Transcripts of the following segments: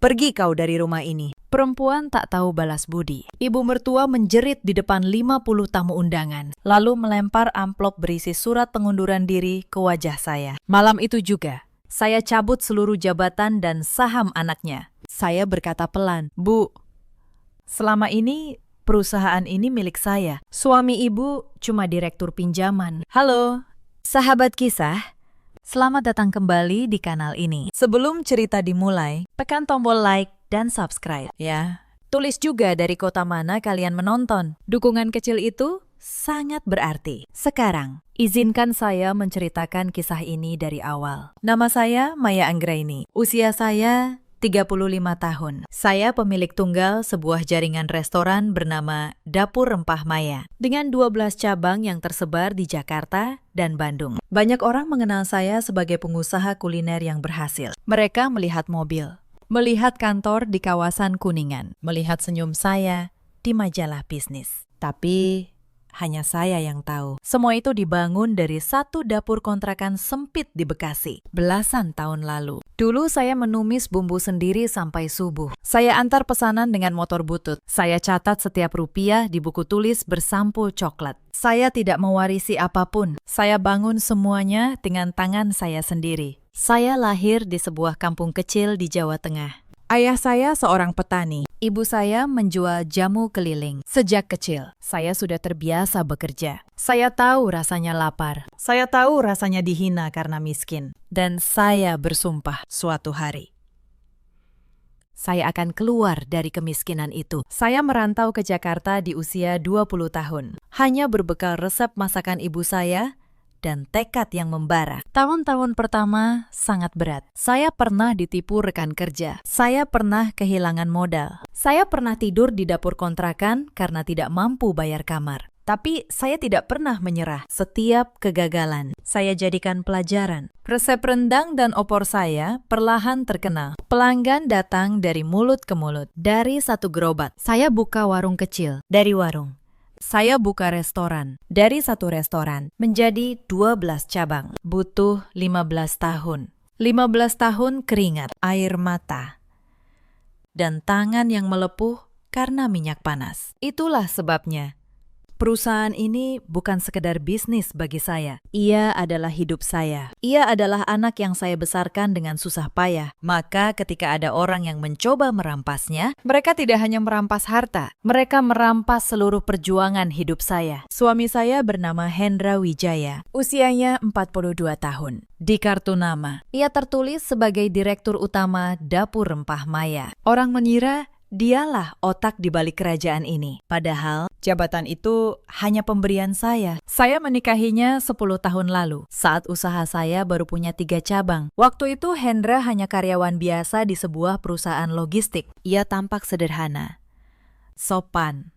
Pergi kau dari rumah ini. Perempuan tak tahu balas budi. Ibu mertua menjerit di depan 50 tamu undangan, lalu melempar amplop berisi surat pengunduran diri ke wajah saya. Malam itu juga, saya cabut seluruh jabatan dan saham anaknya. Saya berkata pelan, "Bu, selama ini perusahaan ini milik saya. Suami ibu cuma direktur pinjaman." Halo, sahabat kisah. Selamat datang kembali di kanal ini. Sebelum cerita dimulai, tekan tombol like dan subscribe ya. Tulis juga dari kota mana kalian menonton. Dukungan kecil itu sangat berarti. Sekarang, izinkan saya menceritakan kisah ini dari awal. Nama saya Maya Anggraini. Usia saya 35 tahun. Saya pemilik tunggal sebuah jaringan restoran bernama Dapur Rempah Maya dengan 12 cabang yang tersebar di Jakarta dan Bandung. Banyak orang mengenal saya sebagai pengusaha kuliner yang berhasil. Mereka melihat mobil, melihat kantor di kawasan Kuningan, melihat senyum saya di majalah bisnis. Tapi hanya saya yang tahu. Semua itu dibangun dari satu dapur kontrakan sempit di Bekasi, belasan tahun lalu. Dulu saya menumis bumbu sendiri sampai subuh. Saya antar pesanan dengan motor butut. Saya catat setiap rupiah di buku tulis bersampul coklat. Saya tidak mewarisi apapun. Saya bangun semuanya dengan tangan saya sendiri. Saya lahir di sebuah kampung kecil di Jawa Tengah. Ayah saya seorang petani. Ibu saya menjual jamu keliling. Sejak kecil, saya sudah terbiasa bekerja. Saya tahu rasanya lapar. Saya tahu rasanya dihina karena miskin. Dan saya bersumpah suatu hari, saya akan keluar dari kemiskinan itu. Saya merantau ke Jakarta di usia 20 tahun. Hanya berbekal resep masakan ibu saya dan tekad yang membara. Tahun-tahun pertama sangat berat. Saya pernah ditipu rekan kerja. Saya pernah kehilangan modal. Saya pernah tidur di dapur kontrakan karena tidak mampu bayar kamar. Tapi saya tidak pernah menyerah. Setiap kegagalan, saya jadikan pelajaran. Resep rendang dan opor saya perlahan terkenal. Pelanggan datang dari mulut ke mulut. Dari satu gerobak, saya buka warung kecil. Dari warung, saya buka restoran. Dari satu restoran menjadi 12 cabang. Butuh 15 tahun. 15 tahun keringat, air mata, dan tangan yang melepuh karena minyak panas. Itulah sebabnya perusahaan ini bukan sekedar bisnis bagi saya. Ia adalah hidup saya. Ia adalah anak yang saya besarkan dengan susah payah. Maka ketika ada orang yang mencoba merampasnya, mereka tidak hanya merampas harta, mereka merampas seluruh perjuangan hidup saya. Suami saya bernama Hendra Wijaya. Usianya 42 tahun. Di kartu nama, ia tertulis sebagai Direktur Utama Dapur Rempah Maya. Orang mengira dialah otak di balik kerajaan ini. Padahal, jabatan itu hanya pemberian saya. Saya menikahinya 10 tahun lalu, saat usaha saya baru punya 3 cabang. Waktu itu Hendra hanya karyawan biasa di sebuah perusahaan logistik. Ia tampak sederhana, sopan,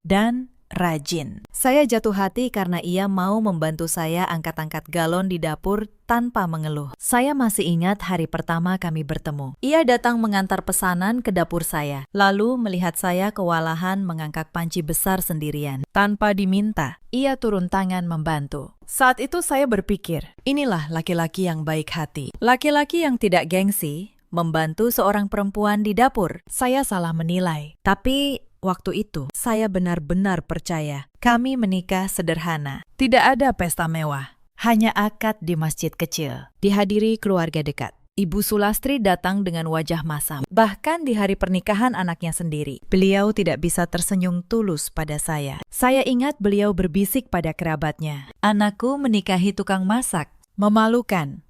dan rajin. Saya jatuh hati karena ia mau membantu saya angkat-angkat galon di dapur tanpa mengeluh. Saya masih ingat hari pertama kami bertemu. Ia datang mengantar pesanan ke dapur saya, lalu melihat saya kewalahan mengangkat panci besar sendirian. Tanpa diminta, ia turun tangan membantu. Saat itu saya berpikir, inilah laki-laki yang baik hati. Laki-laki yang tidak gengsi, membantu seorang perempuan di dapur. Saya salah menilai. Tapi waktu itu, saya benar-benar percaya. Kami menikah sederhana. Tidak ada pesta mewah. Hanya akad di masjid kecil. Dihadiri keluarga dekat. Ibu Sulastri datang dengan wajah masam. Bahkan di hari pernikahan anaknya sendiri, beliau tidak bisa tersenyum tulus pada saya. Saya ingat beliau berbisik pada kerabatnya, "Anakku menikahi tukang masak." Memalukan.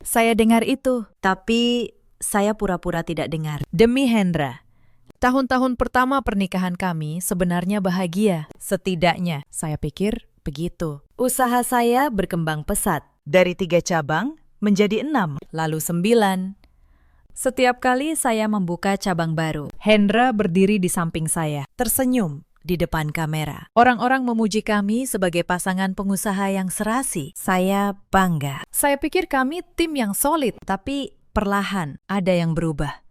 Saya dengar itu, tapi saya pura-pura tidak dengar. Demi Hendra, tahun-tahun pertama pernikahan kami sebenarnya bahagia. Setidaknya, saya pikir begitu. Usaha saya berkembang pesat. Dari 3 cabang menjadi 6, lalu 9. Setiap kali saya membuka cabang baru, Hendra berdiri di samping saya, tersenyum di depan kamera. Orang-orang memuji kami sebagai pasangan pengusaha yang serasi. Saya bangga. Saya pikir kami tim yang solid, tapi perlahan ada yang berubah.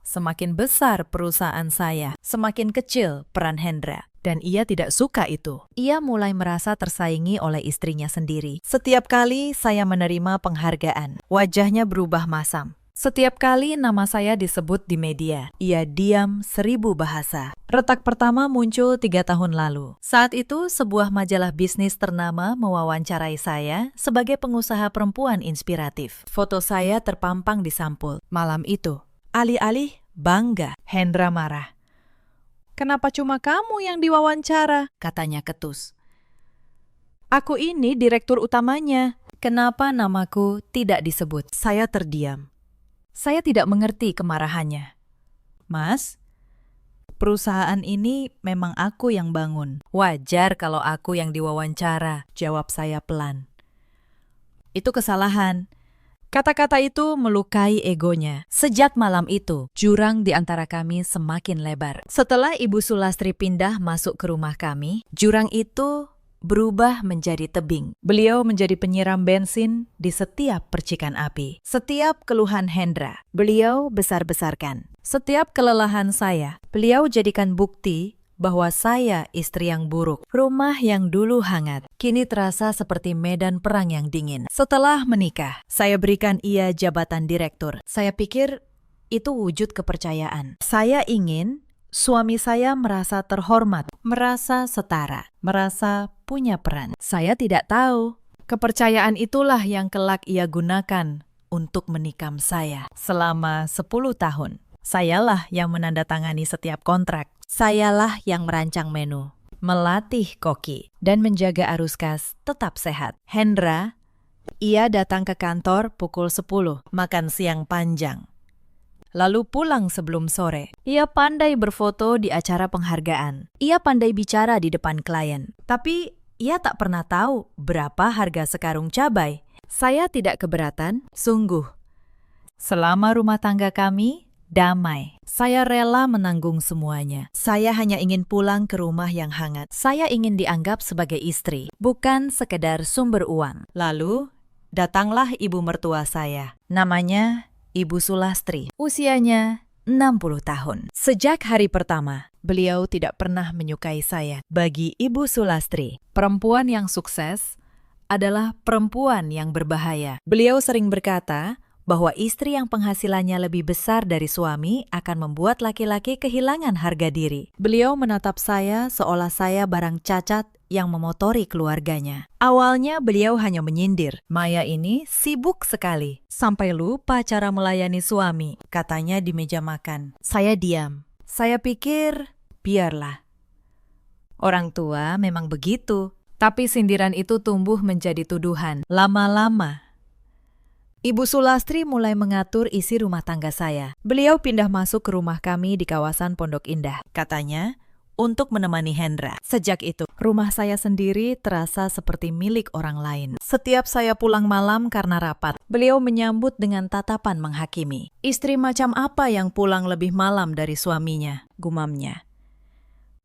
Semakin besar perusahaan saya, semakin kecil peran Hendra. Dan ia tidak suka itu. Ia mulai merasa tersaingi oleh istrinya sendiri. Setiap kali saya menerima penghargaan, wajahnya berubah masam. Setiap kali nama saya disebut di media, ia diam 1000 bahasa. Retak pertama muncul 3 tahun lalu. Saat itu, sebuah majalah bisnis ternama mewawancarai saya sebagai pengusaha perempuan inspiratif. Foto saya terpampang di sampul. Malam itu, alih-alih bangga, Hendra marah. "Kenapa cuma kamu yang diwawancara?" katanya ketus. "Aku ini direktur utamanya." Kenapa namaku tidak disebut? Saya terdiam. Saya tidak mengerti kemarahannya. "Mas, perusahaan ini memang aku yang bangun. Wajar kalau aku yang diwawancara," jawab saya pelan. "Itu kesalahan." Kata-kata itu melukai egonya. Sejak malam itu, jurang di antara kami semakin lebar. Setelah Ibu Sulastri pindah masuk ke rumah kami, jurang itu berubah menjadi tebing. Beliau menjadi penyiram bensin di setiap percikan api. Setiap keluhan Hendra, beliau besar-besarkan. Setiap kelelahan saya, beliau jadikan bukti bahwa saya istri yang buruk. Rumah yang dulu hangat, kini terasa seperti medan perang yang dingin. Setelah menikah, saya berikan ia jabatan direktur. Saya pikir itu wujud kepercayaan. Saya ingin suami saya merasa terhormat, merasa setara, merasa punya peran. Saya tidak tahu. Kepercayaan itulah yang kelak ia gunakan untuk menikam saya. Selama 10 tahun, sayalah yang menandatangani setiap kontrak. Sayalah yang merancang menu, melatih koki, dan menjaga arus kas tetap sehat. Hendra, ia datang ke kantor pukul 10, makan siang panjang, lalu pulang sebelum sore. Ia pandai berfoto di acara penghargaan. Ia pandai bicara di depan klien. Tapi ia tak pernah tahu berapa harga sekarung cabai. Saya tidak keberatan, sungguh. Selama rumah tangga kami damai, saya rela menanggung semuanya. Saya hanya ingin pulang ke rumah yang hangat. Saya ingin dianggap sebagai istri, bukan sekedar sumber uang. Lalu, datanglah ibu mertua saya. Namanya Ibu Sulastri, usianya 60 tahun. Sejak hari pertama, beliau tidak pernah menyukai saya. Bagi Ibu Sulastri, perempuan yang sukses adalah perempuan yang berbahaya. Beliau sering berkata bahwa istri yang penghasilannya lebih besar dari suami akan membuat laki-laki kehilangan harga diri. Beliau menatap saya seolah saya barang cacat yang memotori keluarganya. Awalnya beliau hanya menyindir, "Maya ini sibuk sekali, sampai lupa cara melayani suami," katanya di meja makan. Saya diam. Saya pikir, biarlah. Orang tua memang begitu. Tapi sindiran itu tumbuh menjadi tuduhan. Lama-lama, Ibu Sulastri mulai mengatur isi rumah tangga saya. Beliau pindah masuk ke rumah kami di kawasan Pondok Indah. Katanya, untuk menemani Hendra. Sejak itu, rumah saya sendiri terasa seperti milik orang lain. Setiap saya pulang malam karena rapat, beliau menyambut dengan tatapan menghakimi. "Istri macam apa yang pulang lebih malam dari suaminya?" gumamnya.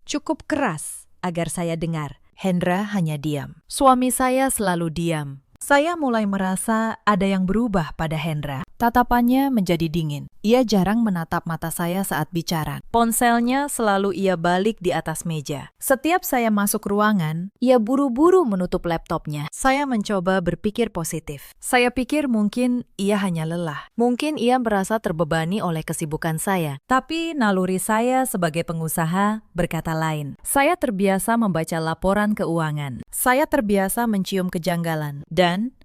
Cukup keras agar saya dengar. Hendra hanya diam. Suami saya selalu diam. Saya mulai merasa ada yang berubah pada Hendra. Tatapannya menjadi dingin. Ia jarang menatap mata saya saat bicara. Ponselnya selalu ia balik di atas meja. Setiap saya masuk ruangan, ia buru-buru menutup laptopnya. Saya mencoba berpikir positif. Saya pikir mungkin ia hanya lelah. Mungkin ia merasa terbebani oleh kesibukan saya. Tapi naluri saya sebagai pengusaha berkata lain. Saya terbiasa membaca laporan keuangan. Saya terbiasa mencium kejanggalan. Dan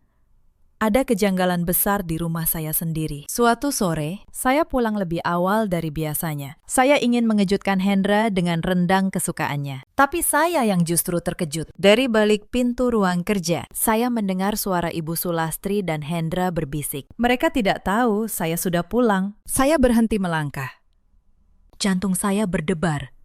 ada kejanggalan besar di rumah saya sendiri. Suatu sore, saya pulang lebih awal dari biasanya. Saya ingin mengejutkan Hendra dengan rendang kesukaannya. Tapi saya yang justru terkejut. Dari balik pintu ruang kerja, saya mendengar suara Ibu Sulastri dan Hendra berbisik. Mereka tidak tahu saya sudah pulang. Saya berhenti melangkah. Jantung saya berdebar.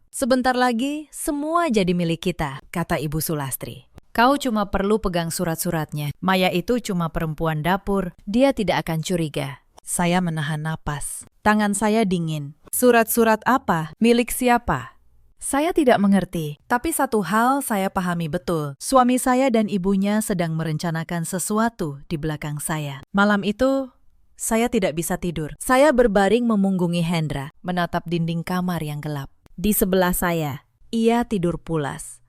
"Sebentar lagi, semua jadi milik kita," kata Ibu Sulastri. "Kau cuma perlu pegang surat-suratnya. Maya itu cuma perempuan dapur. Dia tidak akan curiga." Saya menahan napas. Tangan saya dingin. Surat-surat apa? Milik siapa? Saya tidak mengerti. Tapi satu hal saya pahami betul. Suami saya dan ibunya sedang merencanakan sesuatu di belakang saya. Malam itu, saya tidak bisa tidur. Saya berbaring memunggungi Hendra, menatap dinding kamar yang gelap. Di sebelah saya, ia tidur pulas.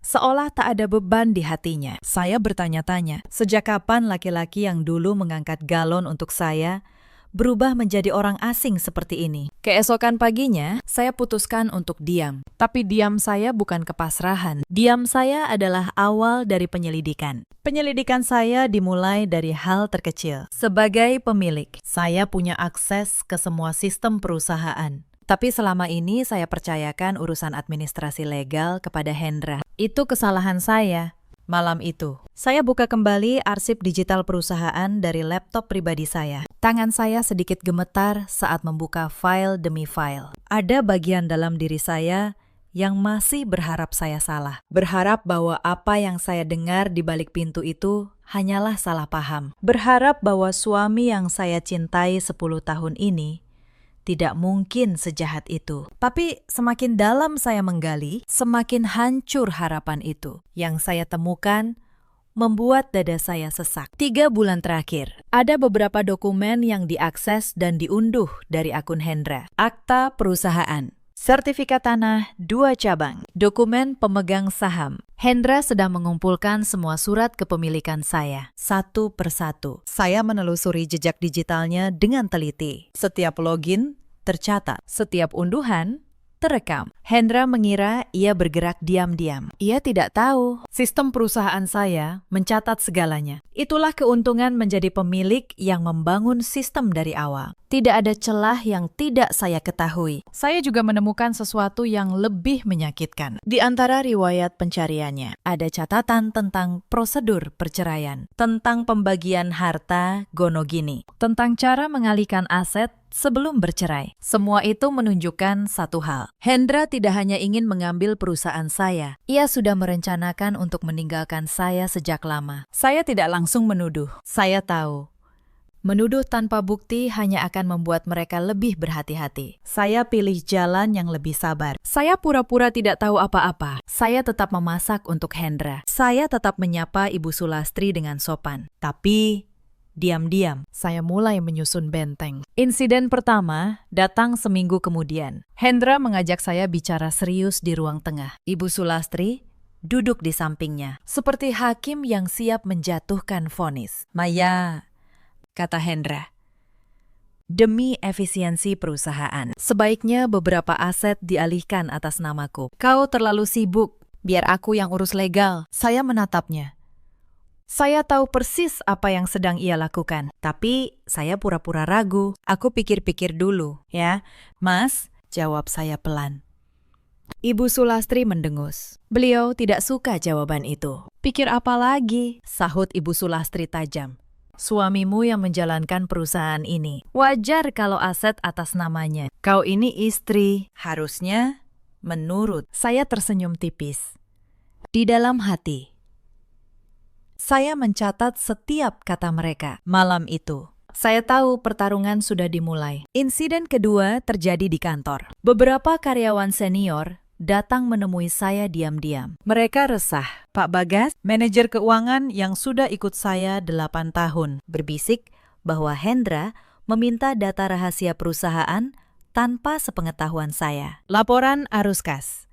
seolah tak ada beban di hatinya. Saya bertanya-tanya, sejak kapan laki-laki yang dulu mengangkat galon untuk saya berubah menjadi orang asing seperti ini? Keesokan paginya, saya putuskan untuk diam. Tapi diam saya bukan kepasrahan. Diam saya adalah awal dari penyelidikan. Penyelidikan saya dimulai dari hal terkecil. Sebagai pemilik, saya punya akses ke semua sistem perusahaan. Tapi selama ini saya percayakan urusan administrasi legal kepada Hendra. Itu kesalahan saya. Malam itu, saya buka kembali arsip digital perusahaan dari laptop pribadi saya. Tangan saya sedikit gemetar saat membuka file demi file. Ada bagian dalam diri saya yang masih berharap saya salah. Berharap bahwa apa yang saya dengar di balik pintu itu hanyalah salah paham. Berharap bahwa suami yang saya cintai 10 tahun ini tidak mungkin sejahat itu. Tapi semakin dalam saya menggali, semakin hancur harapan itu. Yang saya temukan membuat dada saya sesak. 3 bulan terakhir, ada beberapa dokumen yang diakses dan diunduh dari akun Hendra. Akta perusahaan, sertifikat tanah 2 cabang, dokumen pemegang saham. Hendra sedang mengumpulkan semua surat kepemilikan saya, satu persatu. Saya menelusuri jejak digitalnya dengan teliti. Setiap login tercatat, setiap unduhan terekam. Hendra mengira ia bergerak diam-diam. Ia tidak tahu, sistem perusahaan saya mencatat segalanya. Itulah keuntungan menjadi pemilik yang membangun sistem dari awal. Tidak ada celah yang tidak saya ketahui. Saya juga menemukan sesuatu yang lebih menyakitkan. Di antara riwayat pencariannya, ada catatan tentang prosedur perceraian, tentang pembagian harta gonogini, tentang cara mengalihkan aset sebelum bercerai. Semua itu menunjukkan satu hal. Hendra tidak hanya ingin mengambil perusahaan saya. Ia sudah merencanakan untuk meninggalkan saya sejak lama. Saya tidak langsung menuduh. Saya tahu. Menuduh tanpa bukti hanya akan membuat mereka lebih berhati-hati. Saya pilih jalan yang lebih sabar. Saya pura-pura tidak tahu apa-apa. Saya tetap memasak untuk Hendra. Saya tetap menyapa Ibu Sulastri dengan sopan. Tapi diam-diam, saya mulai menyusun benteng. Insiden pertama datang seminggu kemudian. Hendra mengajak saya bicara serius di ruang tengah. Ibu Sulastri duduk di sampingnya, seperti hakim yang siap menjatuhkan vonis. "Maya," kata Hendra, "demi efisiensi perusahaan, sebaiknya beberapa aset dialihkan atas namaku. Kau terlalu sibuk, biar aku yang urus legal." Saya menatapnya. Saya tahu persis apa yang sedang ia lakukan, tapi saya pura-pura ragu. "Aku pikir-pikir dulu, ya." "Mas," jawab saya pelan. Ibu Sulastri mendengus. Beliau tidak suka jawaban itu. "Pikir apa lagi?" sahut Ibu Sulastri tajam. "Suamimu yang menjalankan perusahaan ini. Wajar kalau aset atas namanya. Kau ini istri, harusnya menurut." Saya tersenyum tipis. Di dalam hati, saya mencatat setiap kata mereka. Malam itu, saya tahu pertarungan sudah dimulai. Insiden kedua terjadi di kantor. Beberapa karyawan senior datang menemui saya diam-diam. Mereka resah. "Pak Bagas, manajer keuangan yang sudah ikut saya 8 tahun, berbisik bahwa Hendra meminta data rahasia perusahaan tanpa sepengetahuan saya. Laporan arus kas,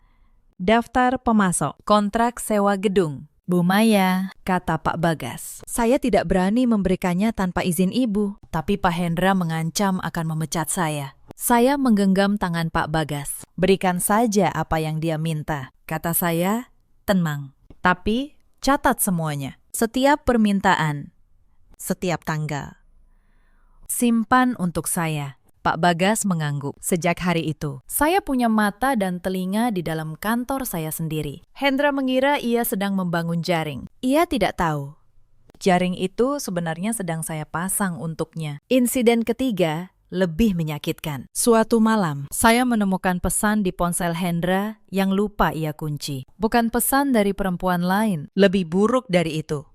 daftar pemasok, kontrak sewa gedung." "Bu Maya," kata Pak Bagas, "saya tidak berani memberikannya tanpa izin Ibu." Tapi Pak Hendra mengancam akan memecat saya. Saya menggenggam tangan Pak Bagas. "Berikan saja apa yang dia minta," kata saya, tenang. "Tapi catat semuanya. Setiap permintaan, setiap tanggal. Simpan untuk saya." Pak Bagas mengangguk. Sejak hari itu, saya punya mata dan telinga di dalam kantor saya sendiri. Hendra mengira ia sedang membangun jaring. Ia tidak tahu. Jaring itu sebenarnya sedang saya pasang untuknya. Insiden ketiga lebih menyakitkan. Suatu malam, saya menemukan pesan di ponsel Hendra yang lupa ia kunci. Bukan pesan dari perempuan lain, lebih buruk dari itu.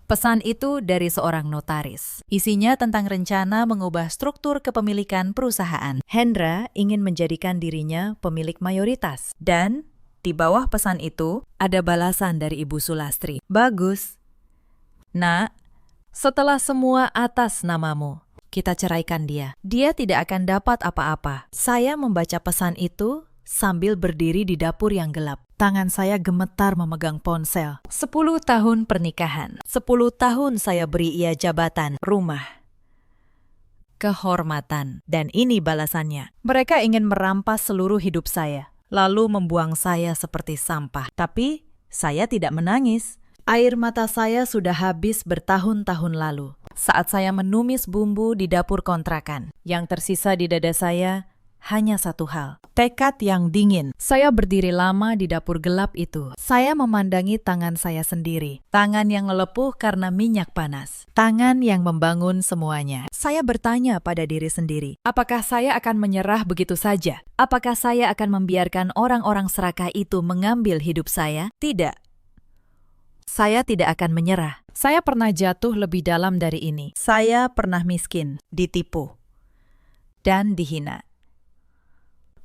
Pesan itu dari seorang notaris. Isinya tentang rencana mengubah struktur kepemilikan perusahaan. Hendra ingin menjadikan dirinya pemilik mayoritas. Dan di bawah pesan itu ada balasan dari Ibu Sulastri. "Bagus. Nak, setelah semua atas namamu, kita ceraikan dia. Dia tidak akan dapat apa-apa." Saya membaca pesan itu sambil berdiri di dapur yang gelap. Tangan saya gemetar memegang ponsel. 10 tahun pernikahan. 10 tahun saya beri ia jabatan, rumah, kehormatan. Dan ini balasannya. Mereka ingin merampas seluruh hidup saya, lalu membuang saya seperti sampah. Tapi saya tidak menangis. Air mata saya sudah habis bertahun-tahun lalu. Saat saya menumis bumbu di dapur kontrakan, yang tersisa di dada saya hanya satu hal, tekad yang dingin. Saya berdiri lama di dapur gelap itu. Saya memandangi tangan saya sendiri. Tangan yang melepuh karena minyak panas. Tangan yang membangun semuanya. Saya bertanya pada diri sendiri, apakah saya akan menyerah begitu saja? Apakah saya akan membiarkan orang-orang serakah itu mengambil hidup saya? Tidak. Saya tidak akan menyerah. Saya pernah jatuh lebih dalam dari ini. Saya pernah miskin, ditipu, dan dihina.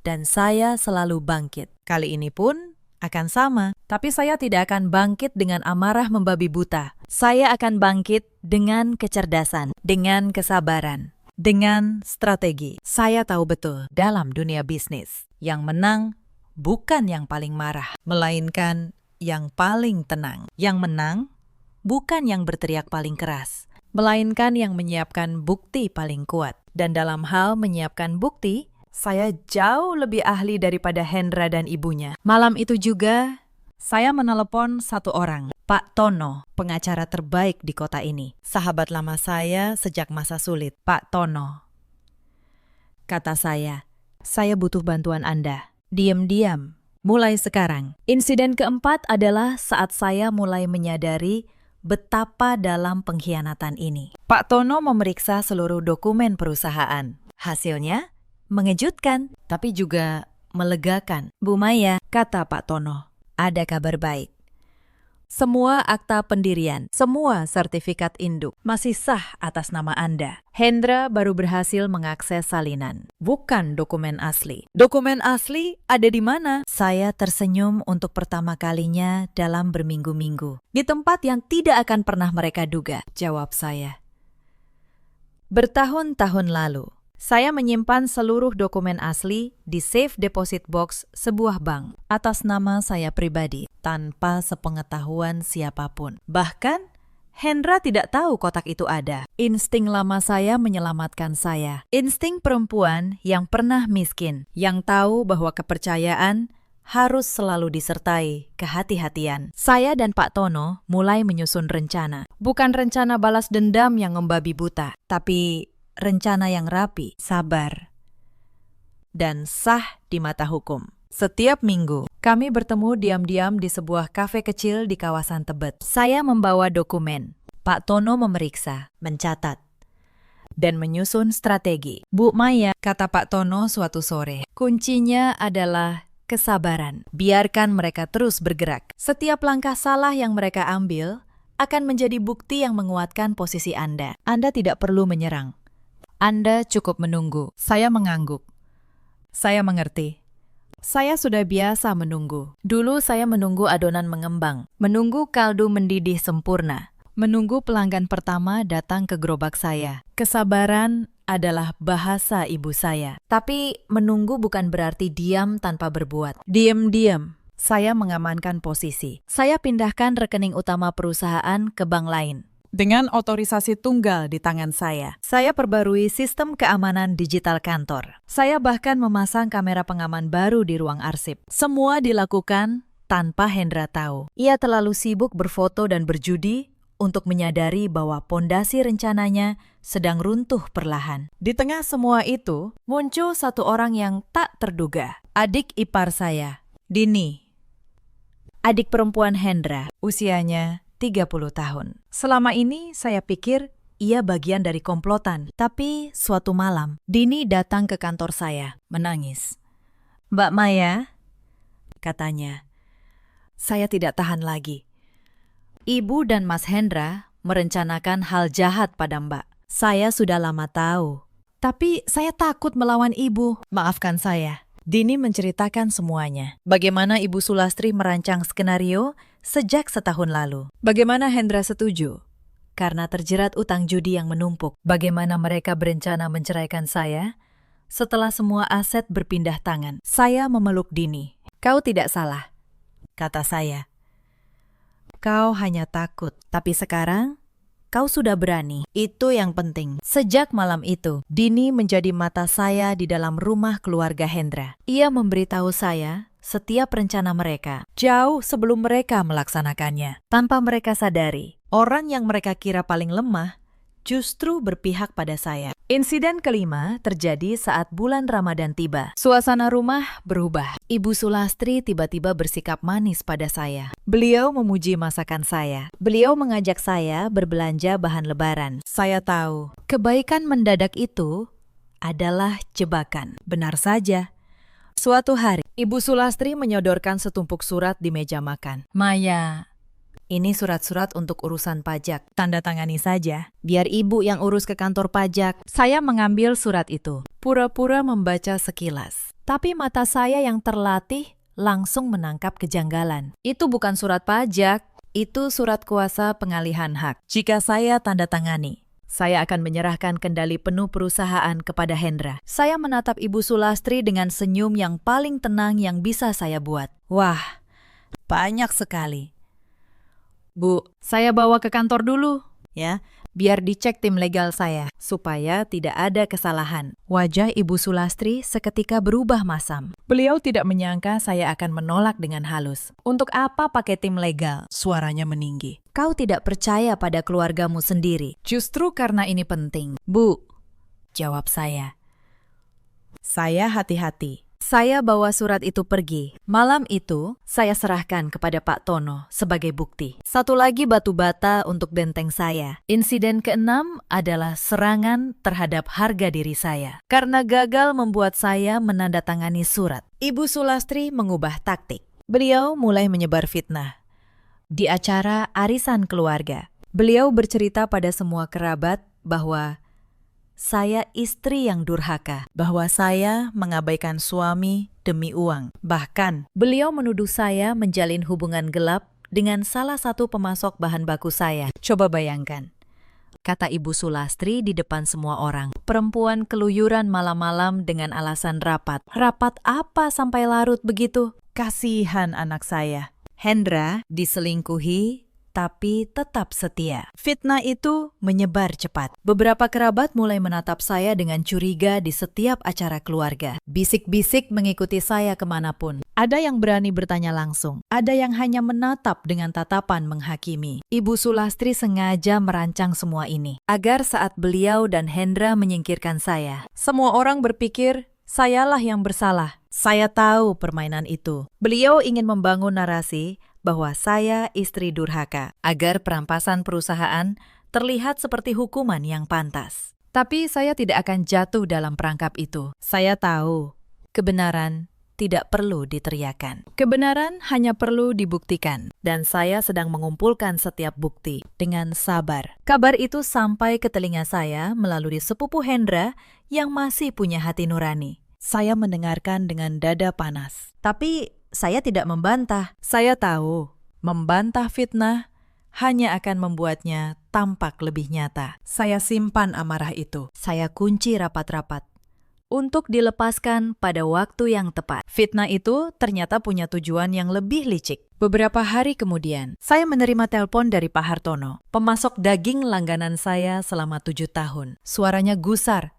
Dan saya selalu bangkit. Kali ini pun akan sama. Tapi saya tidak akan bangkit dengan amarah membabi buta. Saya akan bangkit dengan kecerdasan, dengan kesabaran, dengan strategi. Saya tahu betul dalam dunia bisnis, yang menang bukan yang paling marah, melainkan yang paling tenang. Yang menang bukan yang berteriak paling keras, melainkan yang menyiapkan bukti paling kuat. Dan dalam hal menyiapkan bukti, saya jauh lebih ahli daripada Hendra dan ibunya. Malam itu juga, saya menelepon satu orang, Pak Tono, pengacara terbaik di kota ini. Sahabat lama saya sejak masa sulit. Pak Tono, kata saya butuh bantuan Anda. Diam-diam. Mulai sekarang. Insiden keempat adalah saat saya mulai menyadari betapa dalam pengkhianatan ini. Pak Tono memeriksa seluruh dokumen perusahaan. Hasilnya mengejutkan, tapi juga melegakan. Bu Maya, kata Pak Tono, ada kabar baik. Semua akta pendirian, semua sertifikat induk masih sah atas nama Anda. Hendra baru berhasil mengakses salinan, bukan dokumen asli. Dokumen asli ada di mana? Saya tersenyum untuk pertama kalinya dalam berminggu-minggu. Di tempat yang tidak akan pernah mereka duga, jawab saya. Bertahun-tahun lalu, saya menyimpan seluruh dokumen asli di safe deposit box sebuah bank atas nama saya pribadi tanpa sepengetahuan siapapun. Bahkan, Hendra tidak tahu kotak itu ada. Insting lama saya menyelamatkan saya. Insting perempuan yang pernah miskin, yang tahu bahwa kepercayaan harus selalu disertai kehati-hatian. Saya dan Pak Tono mulai menyusun rencana. Bukan rencana balas dendam yang membabi buta, tapi rencana yang rapi, sabar, dan sah di mata hukum. Setiap minggu, kami bertemu diam-diam di sebuah kafe kecil di kawasan Tebet. Saya membawa dokumen. Pak Tono memeriksa, mencatat, dan menyusun strategi. Bu Maya, kata Pak Tono suatu sore, kuncinya adalah kesabaran. Biarkan mereka terus bergerak. Setiap langkah salah yang mereka ambil akan menjadi bukti yang menguatkan posisi Anda. Anda tidak perlu menyerang. Anda cukup menunggu. Saya mengangguk. Saya mengerti. Saya sudah biasa menunggu. Dulu saya menunggu adonan mengembang, menunggu kaldu mendidih sempurna, menunggu pelanggan pertama datang ke gerobak saya. Kesabaran adalah bahasa ibu saya. Tapi menunggu bukan berarti diam tanpa berbuat. Diam-diam, saya mengamankan posisi. Saya pindahkan rekening utama perusahaan ke bank lain. Dengan otorisasi tunggal di tangan saya perbarui sistem keamanan digital kantor. Saya bahkan memasang kamera pengaman baru di ruang arsip. Semua dilakukan tanpa Hendra tahu. Ia terlalu sibuk berfoto dan berjudi untuk menyadari bahwa pondasi rencananya sedang runtuh perlahan. Di tengah semua itu, muncul satu orang yang tak terduga. Adik ipar saya, Dini. Adik perempuan Hendra, usianya 30 tahun. Selama ini saya pikir ia bagian dari komplotan. Tapi suatu malam, Dini datang ke kantor saya, menangis. Mbak Maya, katanya, saya tidak tahan lagi. Ibu dan Mas Hendra merencanakan hal jahat pada Mbak. Saya sudah lama tahu. Tapi saya takut melawan ibu. Maafkan saya. Dini menceritakan semuanya. Bagaimana Ibu Sulastri merancang skenario sejak setahun lalu. Bagaimana Hendra setuju karena terjerat utang judi yang menumpuk. Bagaimana mereka berencana menceraikan saya setelah semua aset berpindah tangan, saya memeluk Dini. "Kau tidak salah," kata saya. "Kau hanya takut, tapi sekarang kau sudah berani. Itu yang penting." Sejak malam itu, Dini menjadi mata saya di dalam rumah keluarga Hendra. Ia memberitahu saya setiap rencana mereka, jauh sebelum mereka melaksanakannya. Tanpa mereka sadari, orang yang mereka kira paling lemah justru berpihak pada saya. Insiden kelima terjadi saat bulan Ramadan tiba. Suasana rumah berubah. Ibu Sulastri tiba-tiba bersikap manis pada saya. Beliau memuji masakan saya. Beliau mengajak saya berbelanja bahan lebaran. Saya tahu, kebaikan mendadak itu adalah jebakan. Benar saja. Suatu hari, Ibu Sulastri menyodorkan setumpuk surat di meja makan. "Maya, ini surat-surat untuk urusan pajak. Tanda tangani saja. Biar ibu yang urus ke kantor pajak." Saya mengambil surat itu. Pura-pura membaca sekilas. Tapi mata saya yang terlatih langsung menangkap kejanggalan. Itu bukan surat pajak. Itu surat kuasa pengalihan hak. Jika saya tanda tangani, saya akan menyerahkan kendali penuh perusahaan kepada Hendra. Saya menatap Ibu Sulastri dengan senyum yang paling tenang yang bisa saya buat. Wah, banyak sekali. "Bu, saya bawa ke kantor dulu, ya, biar dicek tim legal saya, supaya tidak ada kesalahan." Wajah Ibu Sulastri seketika berubah masam. Beliau tidak menyangka saya akan menolak dengan halus. "Untuk apa pakai tim legal?" Suaranya meninggi. "Kau tidak percaya pada keluargamu sendiri. Justru karena ini penting." "Bu," jawab saya. Saya hati-hati. Saya bawa surat itu pergi. Malam itu, saya serahkan kepada Pak Tono sebagai bukti. Satu lagi batu bata untuk benteng saya. Insiden keenam adalah serangan terhadap harga diri saya. Karena gagal membuat saya menandatangani surat, Ibu Sulastri mengubah taktik. Beliau mulai menyebar fitnah. Di acara arisan keluarga, beliau bercerita pada semua kerabat bahwa saya istri yang durhaka, bahwa saya mengabaikan suami demi uang. Bahkan, beliau menuduh saya menjalin hubungan gelap dengan salah satu pemasok bahan baku saya. Coba bayangkan, kata Ibu Sulastri di depan semua orang, perempuan keluyuran malam-malam dengan alasan rapat. Rapat apa sampai larut begitu? Kasihan anak saya. Hendra diselingkuhi, tapi tetap setia. Fitnah itu menyebar cepat. Beberapa kerabat mulai menatap saya dengan curiga di setiap acara keluarga. Bisik-bisik mengikuti saya kemanapun. Ada yang berani bertanya langsung. Ada yang hanya menatap dengan tatapan menghakimi. Ibu Sulastri sengaja merancang semua ini agar saat beliau dan Hendra menyingkirkan saya, semua orang berpikir sayalah yang bersalah. Saya tahu permainan itu. Beliau ingin membangun narasi bahwa saya istri durhaka, agar perampasan perusahaan terlihat seperti hukuman yang pantas. Tapi saya tidak akan jatuh dalam perangkap itu. Saya tahu, kebenaran tidak perlu diteriakan. Kebenaran hanya perlu dibuktikan. Dan saya sedang mengumpulkan setiap bukti dengan sabar. Kabar itu sampai ke telinga saya melalui sepupu Hendra yang masih punya hati nurani. Saya mendengarkan dengan dada panas. Tapi saya tidak membantah. Saya tahu, membantah fitnah hanya akan membuatnya tampak lebih nyata. Saya simpan amarah itu. Saya kunci rapat-rapat untuk dilepaskan pada waktu yang tepat. Fitnah itu ternyata punya tujuan yang lebih licik. Beberapa hari kemudian, saya menerima telepon dari Pak Hartono, pemasok daging langganan saya selama 7 tahun. Suaranya gusar.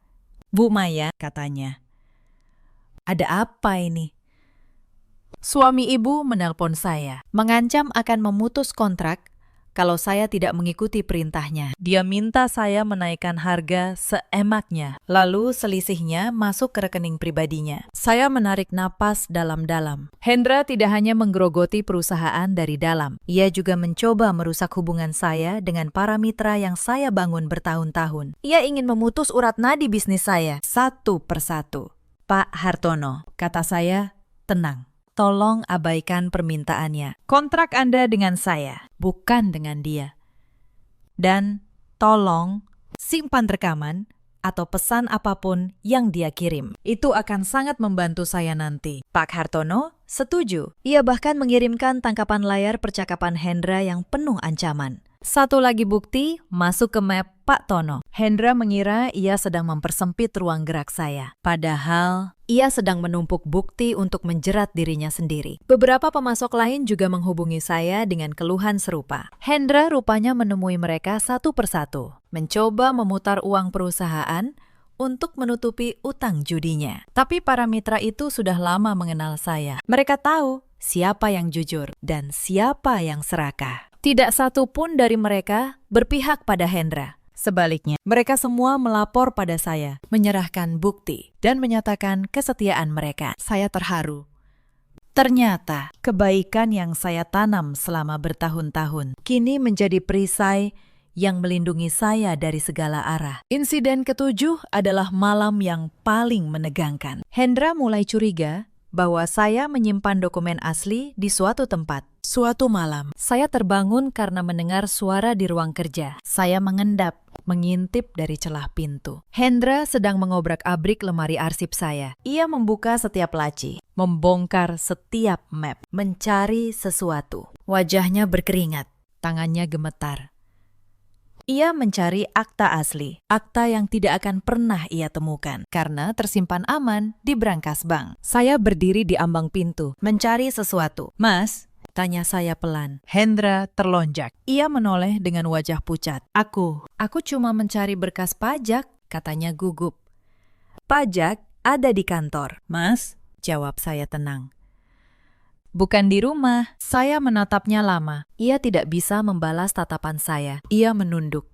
"Bu Maya," katanya, "ada apa ini?" Suami ibu menelpon saya, mengancam akan memutus kontrak kalau saya tidak mengikuti perintahnya. Dia minta saya menaikkan harga seenaknya, lalu selisihnya masuk ke rekening pribadinya. Saya menarik napas dalam-dalam. Hendra tidak hanya menggerogoti perusahaan dari dalam, ia juga mencoba merusak hubungan saya dengan para mitra yang saya bangun bertahun-tahun. Ia ingin memutus urat nadi bisnis saya, satu persatu. "Pak Hartono," kata saya, "tenang. Tolong abaikan permintaannya. Kontrak Anda dengan saya, bukan dengan dia. Dan tolong simpan rekaman atau pesan apapun yang dia kirim. Itu akan sangat membantu saya nanti." Pak Hartono setuju. Ia bahkan mengirimkan tangkapan layar percakapan Hendra yang penuh ancaman. Satu lagi bukti, masuk ke map Pak Tono. Hendra mengira ia sedang mempersempit ruang gerak saya. Padahal, ia sedang menumpuk bukti untuk menjerat dirinya sendiri. Beberapa pemasok lain juga menghubungi saya dengan keluhan serupa. Hendra rupanya menemui mereka satu persatu, mencoba memutar uang perusahaan untuk menutupi utang judinya. Tapi para mitra itu sudah lama mengenal saya. Mereka tahu siapa yang jujur dan siapa yang serakah. Tidak satu pun dari mereka berpihak pada Hendra. Sebaliknya, mereka semua melapor pada saya, menyerahkan bukti, dan menyatakan kesetiaan mereka. Saya terharu. Ternyata, kebaikan yang saya tanam selama bertahun-tahun kini menjadi perisai yang melindungi saya dari segala arah. Insiden ketujuh adalah malam yang paling menegangkan. Hendra mulai curiga bahwa saya menyimpan dokumen asli di suatu tempat. Suatu malam, saya terbangun karena mendengar suara di ruang kerja. Saya mengendap, mengintip dari celah pintu. Hendra sedang mengobrak-abrik lemari arsip saya. Ia membuka setiap laci, membongkar setiap map, mencari sesuatu. Wajahnya berkeringat, tangannya gemetar. Ia mencari akta asli, akta yang tidak akan pernah ia temukan karena tersimpan aman di brankas bank. Saya berdiri di ambang pintu, mencari sesuatu. "Mas?" tanya saya pelan. Hendra terlonjak. Ia menoleh dengan wajah pucat. Aku cuma mencari berkas pajak," katanya gugup. "Pajak ada di kantor." "Mas?" jawab saya tenang. "Bukan di rumah." Saya menatapnya lama. Ia tidak bisa membalas tatapan saya. Ia menunduk,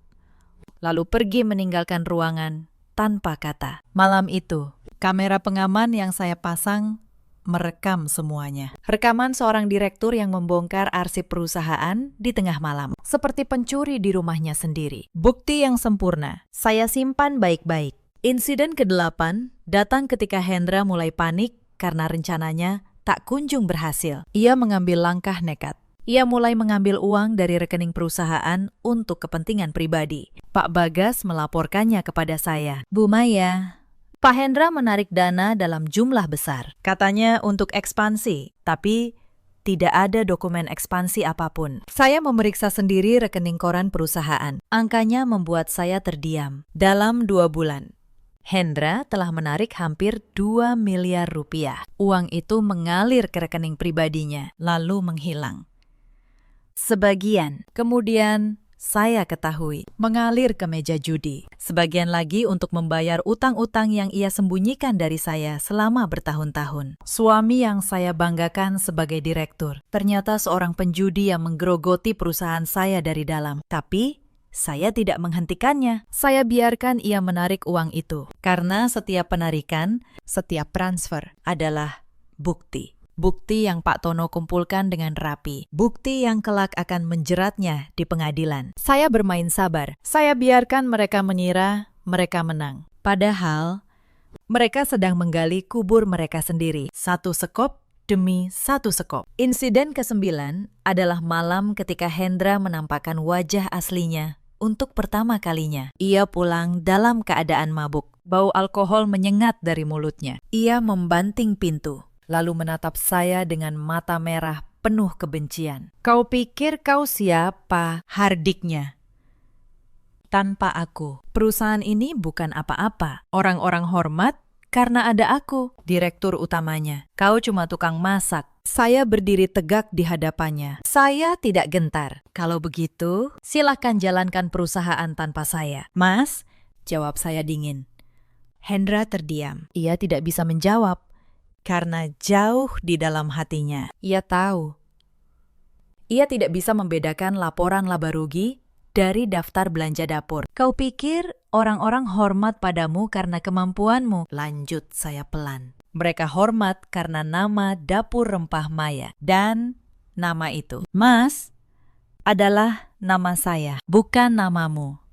lalu pergi meninggalkan ruangan tanpa kata. Malam itu, kamera pengaman yang saya pasang merekam semuanya. Rekaman seorang direktur yang membongkar arsip perusahaan di tengah malam, seperti pencuri di rumahnya sendiri. Bukti yang sempurna. Saya simpan baik-baik. Insiden ke-8 datang ketika Hendra mulai panik karena rencananya tak kunjung berhasil. Ia mengambil langkah nekat. Ia mulai mengambil uang dari rekening perusahaan untuk kepentingan pribadi. Pak Bagas melaporkannya kepada saya. "Bu Maya, Pak Hendra menarik dana dalam jumlah besar. Katanya untuk ekspansi, tapi tidak ada dokumen ekspansi apapun." Saya memeriksa sendiri rekening koran perusahaan. Angkanya membuat saya terdiam. Dalam 2 bulan, Hendra telah menarik hampir 2 miliar rupiah. Uang itu mengalir ke rekening pribadinya, lalu menghilang. Sebagian kemudian saya ketahui mengalir ke meja judi. Sebagian lagi untuk membayar utang-utang yang ia sembunyikan dari saya selama bertahun-tahun. Suami yang saya banggakan sebagai direktur, ternyata seorang penjudi yang menggerogoti perusahaan saya dari dalam. Tapi saya tidak menghentikannya. Saya biarkan ia menarik uang itu. Karena setiap penarikan, setiap transfer adalah bukti. Bukti yang Pak Tono kumpulkan dengan rapi. Bukti yang kelak akan menjeratnya di pengadilan. Saya bermain sabar. Saya biarkan mereka mengira mereka menang. Padahal, mereka sedang menggali kubur mereka sendiri. Satu sekop demi satu sekop. Insiden ke-9 adalah malam ketika Hendra menampakkan wajah aslinya untuk pertama kalinya. Ia pulang dalam keadaan mabuk. Bau alkohol menyengat dari mulutnya. Ia membanting pintu, lalu menatap saya dengan mata merah penuh kebencian. "Kau pikir kau siapa?" hardiknya. "Tanpa aku, perusahaan ini bukan apa-apa. Orang-orang hormat karena ada aku, direktur utamanya. Kau cuma tukang masak." Saya berdiri tegak di hadapannya. Saya tidak gentar. "Kalau begitu, silakan jalankan perusahaan tanpa saya." "Mas," jawab saya dingin. Hendra terdiam. Ia tidak bisa menjawab karena jauh di dalam hatinya ia tahu. Ia tidak bisa membedakan laporan laba rugi dari daftar belanja dapur. "Kau pikir orang-orang hormat padamu karena kemampuanmu?" lanjut saya pelan. "Mereka hormat karena nama Dapur Rempah Maya. Dan nama itu, Mas, adalah nama saya, bukan namamu."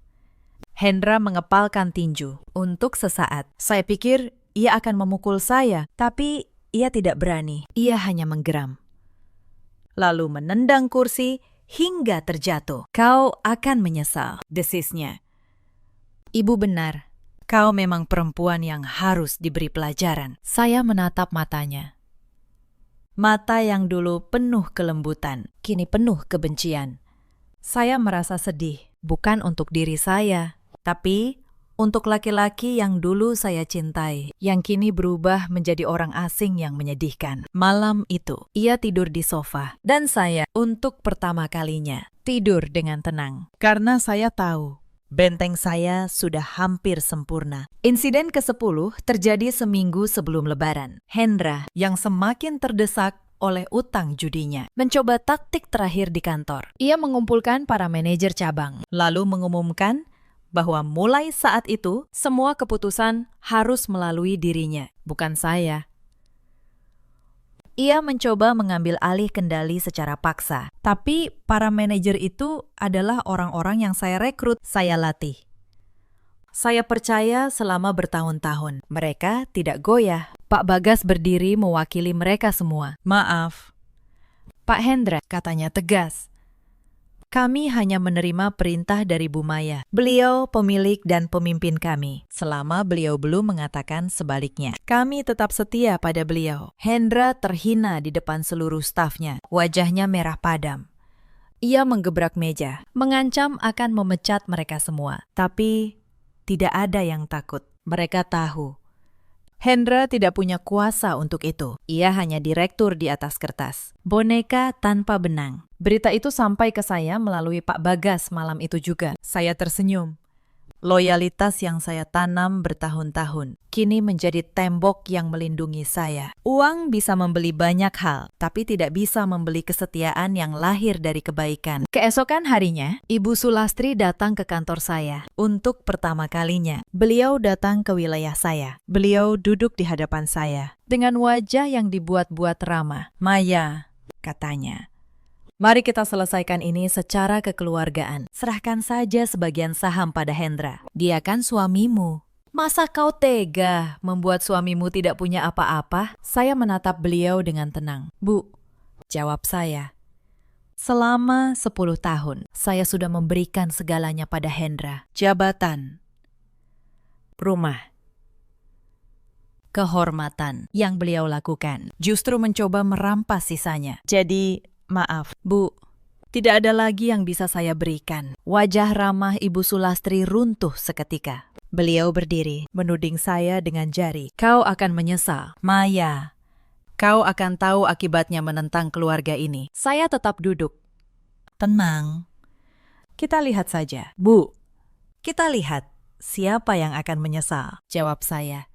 Hendra mengepalkan tinju. Untuk sesaat, saya pikir ia akan memukul saya, tapi ia tidak berani. Ia hanya menggeram, lalu menendang kursi hingga terjatuh. "Kau akan menyesal," desisnya. "Ibu benar. Kau memang perempuan yang harus diberi pelajaran." Saya menatap matanya. Mata yang dulu penuh kelembutan, kini penuh kebencian. Saya merasa sedih, bukan untuk diri saya, tapi untuk laki-laki yang dulu saya cintai, yang kini berubah menjadi orang asing yang menyedihkan. Malam itu, ia tidur di sofa, dan saya, untuk pertama kalinya, tidur dengan tenang. Karena saya tahu, benteng saya sudah hampir sempurna. Insiden ke-10 terjadi seminggu sebelum Lebaran. Hendra, yang semakin terdesak oleh utang judinya, mencoba taktik terakhir di kantor. Ia mengumpulkan para manajer cabang, lalu mengumumkan bahwa mulai saat itu, semua keputusan harus melalui dirinya, bukan saya. Ia mencoba mengambil alih kendali secara paksa, tapi para manajer itu adalah orang-orang yang saya rekrut, saya latih. Saya percaya selama bertahun-tahun, mereka tidak goyah. Pak Bagas berdiri mewakili mereka semua. Maaf, Pak Hendra, katanya tegas. Kami hanya menerima perintah dari Bu Maya. Beliau pemilik dan pemimpin kami. Selama beliau belum mengatakan sebaliknya. Kami tetap setia pada beliau. Hendra terhina di depan seluruh stafnya. Wajahnya merah padam. Ia menggebrak meja, mengancam akan memecat mereka semua. Tapi tidak ada yang takut. Mereka tahu Hendra tidak punya kuasa untuk itu. Ia hanya direktur di atas kertas. Boneka tanpa benang. Berita itu sampai ke saya melalui Pak Bagas malam itu juga. Saya tersenyum. Loyalitas yang saya tanam bertahun-tahun kini menjadi tembok yang melindungi saya. Uang bisa membeli banyak hal, tapi tidak bisa membeli kesetiaan yang lahir dari kebaikan. Keesokan harinya, Ibu Sulastri datang ke kantor saya. Untuk pertama kalinya, beliau datang ke wilayah saya. Beliau duduk di hadapan saya dengan wajah yang dibuat-buat ramah. Maya, katanya. Mari kita selesaikan ini secara kekeluargaan. Serahkan saja sebagian saham pada Hendra. Dia kan suamimu. Masa kau tega membuat suamimu tidak punya apa-apa? Saya menatap beliau dengan tenang. Bu, jawab saya. Selama 10 tahun, saya sudah memberikan segalanya pada Hendra. Jabatan, rumah, kehormatan yang beliau lakukan. Justru mencoba merampas sisanya. Jadi, maaf, Bu, tidak ada lagi yang bisa saya berikan. Wajah ramah Ibu Sulastri runtuh seketika. Beliau berdiri, menuding saya dengan jari. Kau akan menyesal, Maya. Kau akan tahu akibatnya menentang keluarga ini. Saya tetap duduk. Tenang. Kita lihat saja. Bu, kita lihat siapa yang akan menyesal, jawab saya.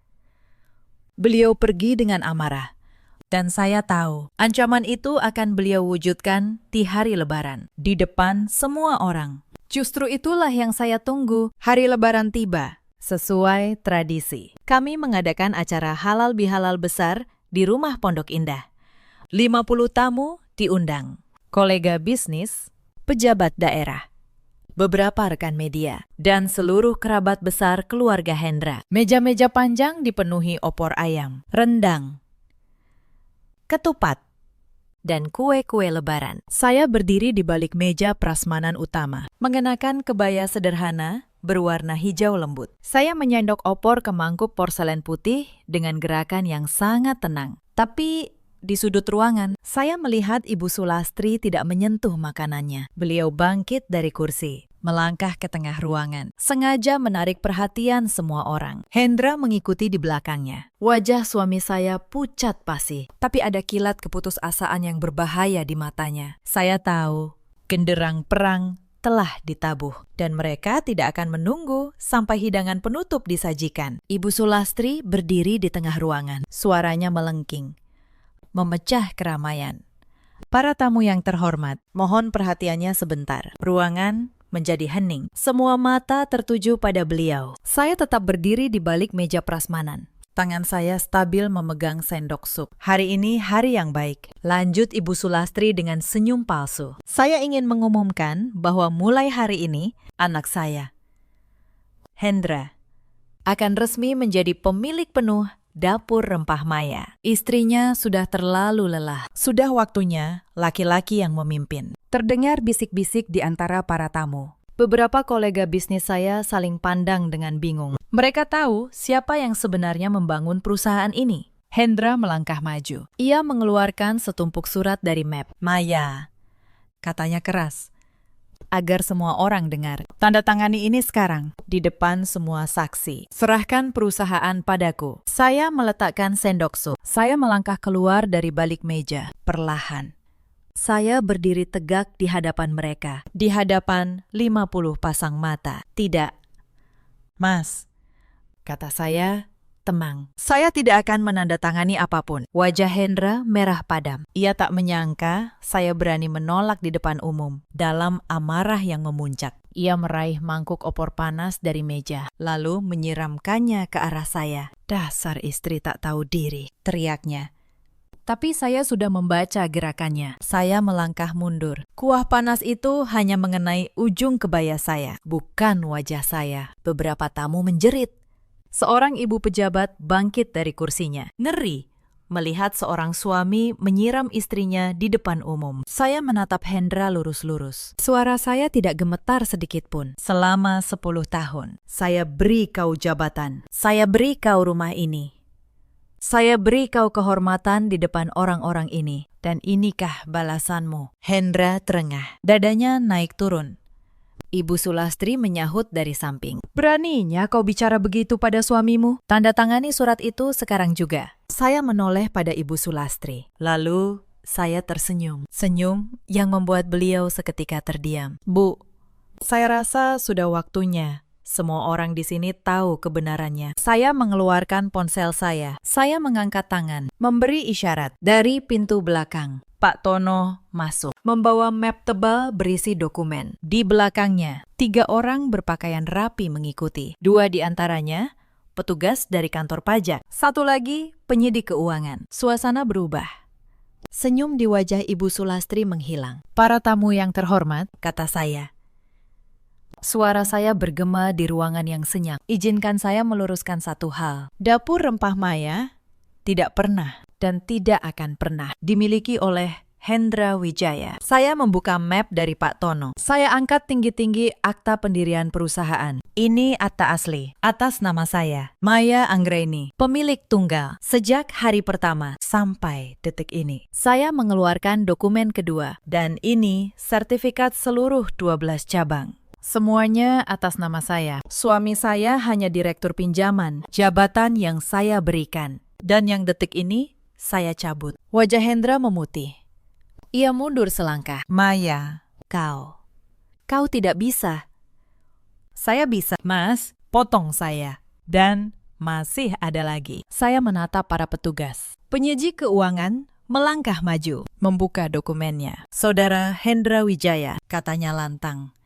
Beliau pergi dengan amarah. Dan saya tahu, ancaman itu akan beliau wujudkan di hari Lebaran, di depan semua orang. Justru itulah yang saya tunggu. Hari Lebaran tiba, sesuai tradisi. Kami mengadakan acara halal bihalal besar di rumah Pondok Indah. 50 tamu diundang, kolega bisnis, pejabat daerah, beberapa rekan media, dan seluruh kerabat besar keluarga Hendra. Meja-meja panjang dipenuhi opor ayam, rendang, ketupat, dan kue-kue Lebaran. Saya berdiri di balik meja prasmanan utama, mengenakan kebaya sederhana berwarna hijau lembut. Saya menyendok opor ke mangkuk porselen putih dengan gerakan yang sangat tenang. Tapi di sudut ruangan, saya melihat Ibu Sulastri tidak menyentuh makanannya. Beliau bangkit dari kursi, melangkah ke tengah ruangan, sengaja menarik perhatian semua orang. Hendra mengikuti di belakangnya. Wajah suami saya pucat pasi, tapi ada kilat keputusasaan yang berbahaya di matanya. Saya tahu, genderang perang telah ditabuh, dan mereka tidak akan menunggu sampai hidangan penutup disajikan. Ibu Sulastri berdiri di tengah ruangan, suaranya melengking, memecah keramaian. Para tamu yang terhormat, mohon perhatiannya sebentar. Ruangan menjadi hening. Semua mata tertuju pada beliau. Saya tetap berdiri di balik meja prasmanan. Tangan saya stabil memegang sendok sup. Hari ini hari yang baik. Lanjut Ibu Sulastri dengan senyum palsu. Saya ingin mengumumkan bahwa mulai hari ini, anak saya, Hendra, akan resmi menjadi pemilik penuh Dapur Rempah Maya. Istrinya sudah terlalu lelah. Sudah waktunya laki-laki yang memimpin. Terdengar bisik-bisik di antara para tamu. Beberapa kolega bisnis saya saling pandang dengan bingung. Mereka tahu siapa yang sebenarnya membangun perusahaan ini. Hendra melangkah maju. Ia mengeluarkan setumpuk surat dari map. Maya, katanya keras. agar semua orang dengar. Tanda tangani ini sekarang, di depan semua saksi. Serahkan perusahaan padaku. Saya meletakkan sendok sup. Saya melangkah keluar dari balik meja, perlahan. Saya berdiri tegak di hadapan mereka, di hadapan 50 pasang mata. Tidak. Mas, kata saya, tenang. Saya tidak akan menandatangani apapun. Wajah Hendra merah padam. Ia tak menyangka saya berani menolak di depan umum. Dalam amarah yang memuncak, ia meraih mangkuk opor panas dari meja, lalu menyiramkannya ke arah saya. Dasar istri tak tahu diri, teriaknya. Tapi saya sudah membaca gerakannya. Saya melangkah mundur. Kuah panas itu hanya mengenai ujung kebaya saya, bukan wajah saya. Beberapa tamu menjerit. Seorang ibu pejabat bangkit dari kursinya. Ngeri melihat seorang suami menyiram istrinya di depan umum. Saya menatap Hendra lurus-lurus. Suara saya tidak gemetar sedikit pun. Selama 10 tahun, saya beri kau jabatan. Saya beri kau rumah ini. Saya beri kau kehormatan di depan orang-orang ini. Dan inikah balasanmu? Hendra terengah. Dadanya naik turun. Ibu Sulastri menyahut dari samping. Beraninya kau bicara begitu pada suamimu? Tanda tangani surat itu sekarang juga. Saya menoleh pada Ibu Sulastri. Lalu saya tersenyum. Senyum yang membuat beliau seketika terdiam. Bu, saya rasa sudah waktunya. Semua orang di sini tahu kebenarannya. Saya mengeluarkan ponsel saya. Saya mengangkat tangan, memberi isyarat dari pintu belakang. Pak Tono masuk, membawa map tebal berisi dokumen. Di belakangnya, 3 orang berpakaian rapi mengikuti. 2 di antaranya petugas dari kantor pajak. 1 lagi penyidik keuangan. Suasana berubah. Senyum di wajah Ibu Sulastri menghilang. Para tamu yang terhormat, kata saya. Suara saya bergema di ruangan yang senyap. Izinkan saya meluruskan satu hal. Dapur Rempah Maya tidak pernah dan tidak akan pernah dimiliki oleh Hendra Wijaya. Saya membuka map dari Pak Tono. Saya angkat tinggi-tinggi akta pendirian perusahaan. Ini akta asli, atas nama saya, Maya Anggreni, pemilik tunggal, sejak hari pertama sampai detik ini. Saya mengeluarkan dokumen kedua, dan ini sertifikat seluruh 12 cabang. Semuanya atas nama saya. Suami saya hanya direktur pinjaman, jabatan yang saya berikan. Dan yang detik ini, saya cabut. Wajah Hendra memutih. Ia mundur selangkah. Maya, kau tidak bisa. Saya bisa. Mas, potong saya. Dan masih ada lagi. Saya menatap para petugas. Penyidik keuangan melangkah maju, membuka dokumennya. Saudara Hendra Wijaya, katanya lantang.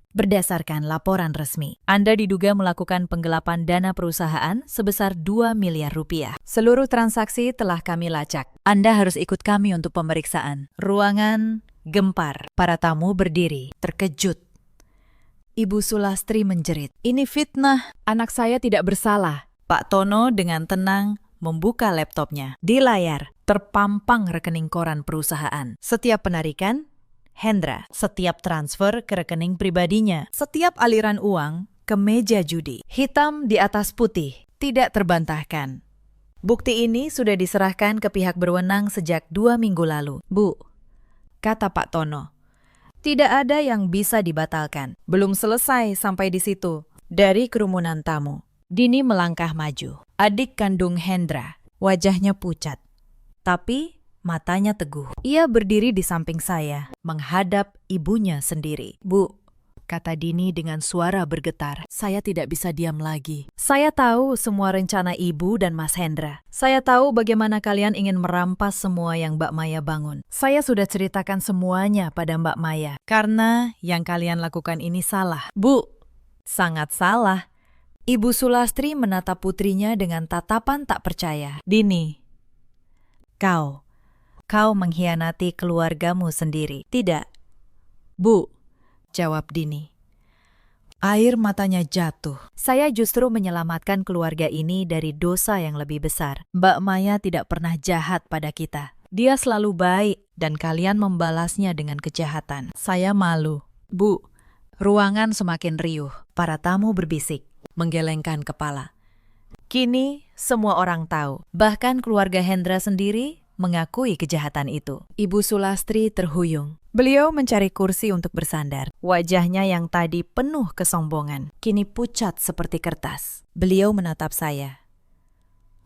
Berdasarkan laporan resmi, Anda diduga melakukan penggelapan dana perusahaan sebesar 2 miliar rupiah. Seluruh transaksi telah kami lacak. Anda harus ikut kami untuk pemeriksaan. Ruangan gempar. Para tamu berdiri, terkejut. Ibu Sulastri menjerit. Ini fitnah. Anak saya tidak bersalah. Pak Tono dengan tenang membuka laptopnya. Di layar, terpampang rekening koran perusahaan. Setiap penarikan, Hendra, setiap transfer ke rekening pribadinya, setiap aliran uang ke meja judi. Hitam di atas putih, tidak terbantahkan. Bukti ini sudah diserahkan ke pihak berwenang sejak 2 minggu lalu. Bu, kata Pak Tono, tidak ada yang bisa dibatalkan. Belum selesai sampai di situ. Dari kerumunan tamu, Dini melangkah maju. Adik kandung Hendra, wajahnya pucat. Tapi matanya teguh. Ia berdiri di samping saya, menghadap ibunya sendiri. Bu, kata Dini dengan suara bergetar, saya tidak bisa diam lagi. Saya tahu semua rencana ibu dan Mas Hendra. Saya tahu bagaimana kalian ingin merampas semua yang Mbak Maya bangun. Saya sudah ceritakan semuanya pada Mbak Maya. Karena yang kalian lakukan ini salah. Bu, sangat salah. Ibu Sulastri menatap putrinya dengan tatapan tak percaya. Dini, Kau mengkhianati keluargamu sendiri. Tidak. Bu, jawab Dini. Air matanya jatuh. Saya justru menyelamatkan keluarga ini dari dosa yang lebih besar. Mbak Maya tidak pernah jahat pada kita. Dia selalu baik dan kalian membalasnya dengan kejahatan. Saya malu. Bu, ruangan semakin riuh. Para tamu berbisik, menggelengkan kepala. Kini semua orang tahu, bahkan keluarga Hendra sendiri mengakui kejahatan itu. Ibu Sulastri terhuyung. Beliau mencari kursi untuk bersandar. Wajahnya yang tadi penuh kesombongan, kini pucat seperti kertas. Beliau menatap saya,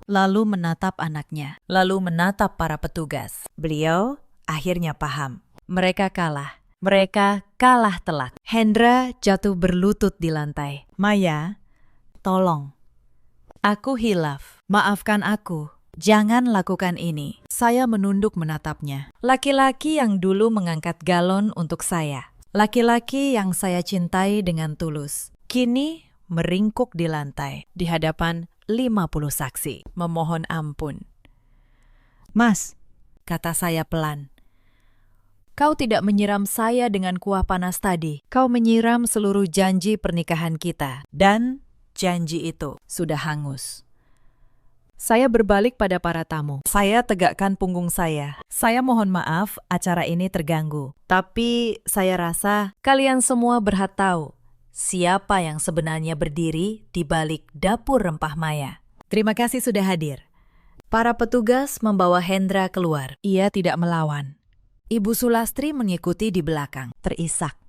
lalu menatap anaknya, lalu menatap para petugas. Beliau akhirnya paham. Mereka kalah. Mereka kalah telak. Hendra jatuh berlutut di lantai. Maya, tolong. Aku hilaf. Maafkan aku. Jangan lakukan ini. Saya menunduk menatapnya. Laki-laki yang dulu mengangkat galon untuk saya. Laki-laki yang saya cintai dengan tulus. Kini meringkuk di lantai di hadapan 50 saksi. Memohon ampun. Mas, kata saya pelan. Kau tidak menyiram saya dengan kuah panas tadi. Kau menyiram seluruh janji pernikahan kita. Dan janji itu sudah hangus. Saya berbalik pada para tamu. Saya tegakkan punggung saya. Saya mohon maaf acara ini terganggu. Tapi saya rasa kalian semua berhak tahu siapa yang sebenarnya berdiri di balik dapur rempah Maya. Terima kasih sudah hadir. Para petugas membawa Hendra keluar. Ia tidak melawan. Ibu Sulastri mengikuti di belakang, terisak.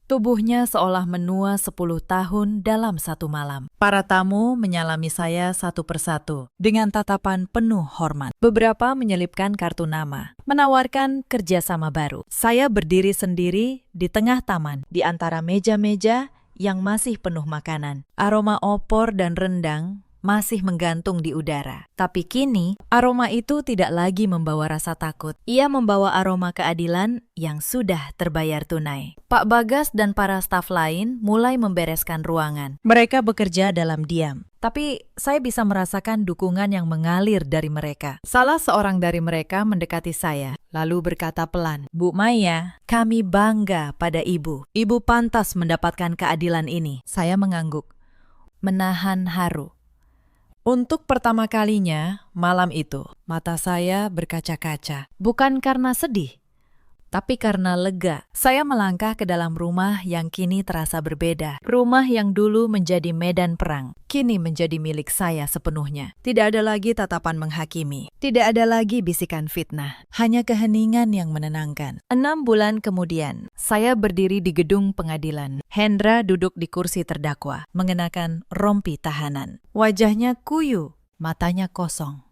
Tubuhnya seolah menua 10 tahun dalam satu malam. Para tamu menyalami saya satu persatu dengan tatapan penuh hormat. Beberapa menyelipkan kartu nama, menawarkan kerjasama baru. Saya berdiri sendiri di tengah taman, di antara meja-meja yang masih penuh makanan. Aroma opor dan rendang masih menggantung di udara. Tapi kini, aroma itu tidak lagi membawa rasa takut. Ia membawa aroma keadilan yang sudah terbayar tunai. Pak Bagas dan para staf lain mulai membereskan ruangan. Mereka bekerja dalam diam. Tapi saya bisa merasakan dukungan yang mengalir dari mereka. Salah seorang dari mereka mendekati saya, lalu berkata pelan, "Bu Maya, kami bangga pada Ibu. Ibu pantas mendapatkan keadilan ini." Saya mengangguk, menahan haru. Untuk pertama kalinya, malam itu, mata saya berkaca-kaca. Bukan karena sedih, tapi karena lega. Saya melangkah ke dalam rumah yang kini terasa berbeda. Rumah yang dulu menjadi medan perang, kini menjadi milik saya sepenuhnya. Tidak ada lagi tatapan menghakimi. Tidak ada lagi bisikan fitnah. Hanya keheningan yang menenangkan. 6 bulan kemudian, saya berdiri di gedung pengadilan. Hendra duduk di kursi terdakwa, mengenakan rompi tahanan. Wajahnya kuyu, matanya kosong.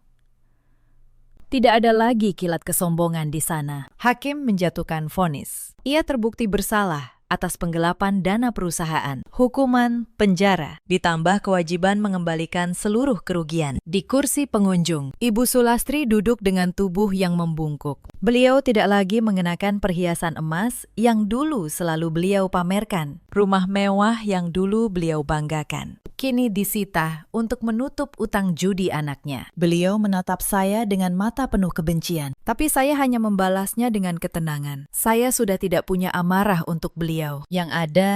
Tidak ada lagi kilat kesombongan di sana. Hakim menjatuhkan vonis. Ia terbukti bersalah atas penggelapan dana perusahaan, hukuman penjara, ditambah kewajiban mengembalikan seluruh kerugian. Di kursi pengunjung, Ibu Sulastri duduk dengan tubuh yang membungkuk. Beliau tidak lagi mengenakan perhiasan emas yang dulu selalu beliau pamerkan. Rumah mewah yang dulu beliau banggakan kini disita untuk menutup utang judi anaknya. Beliau menatap saya dengan mata penuh kebencian. Tapi saya hanya membalasnya dengan ketenangan. Saya sudah tidak punya amarah untuk beliau. Yang ada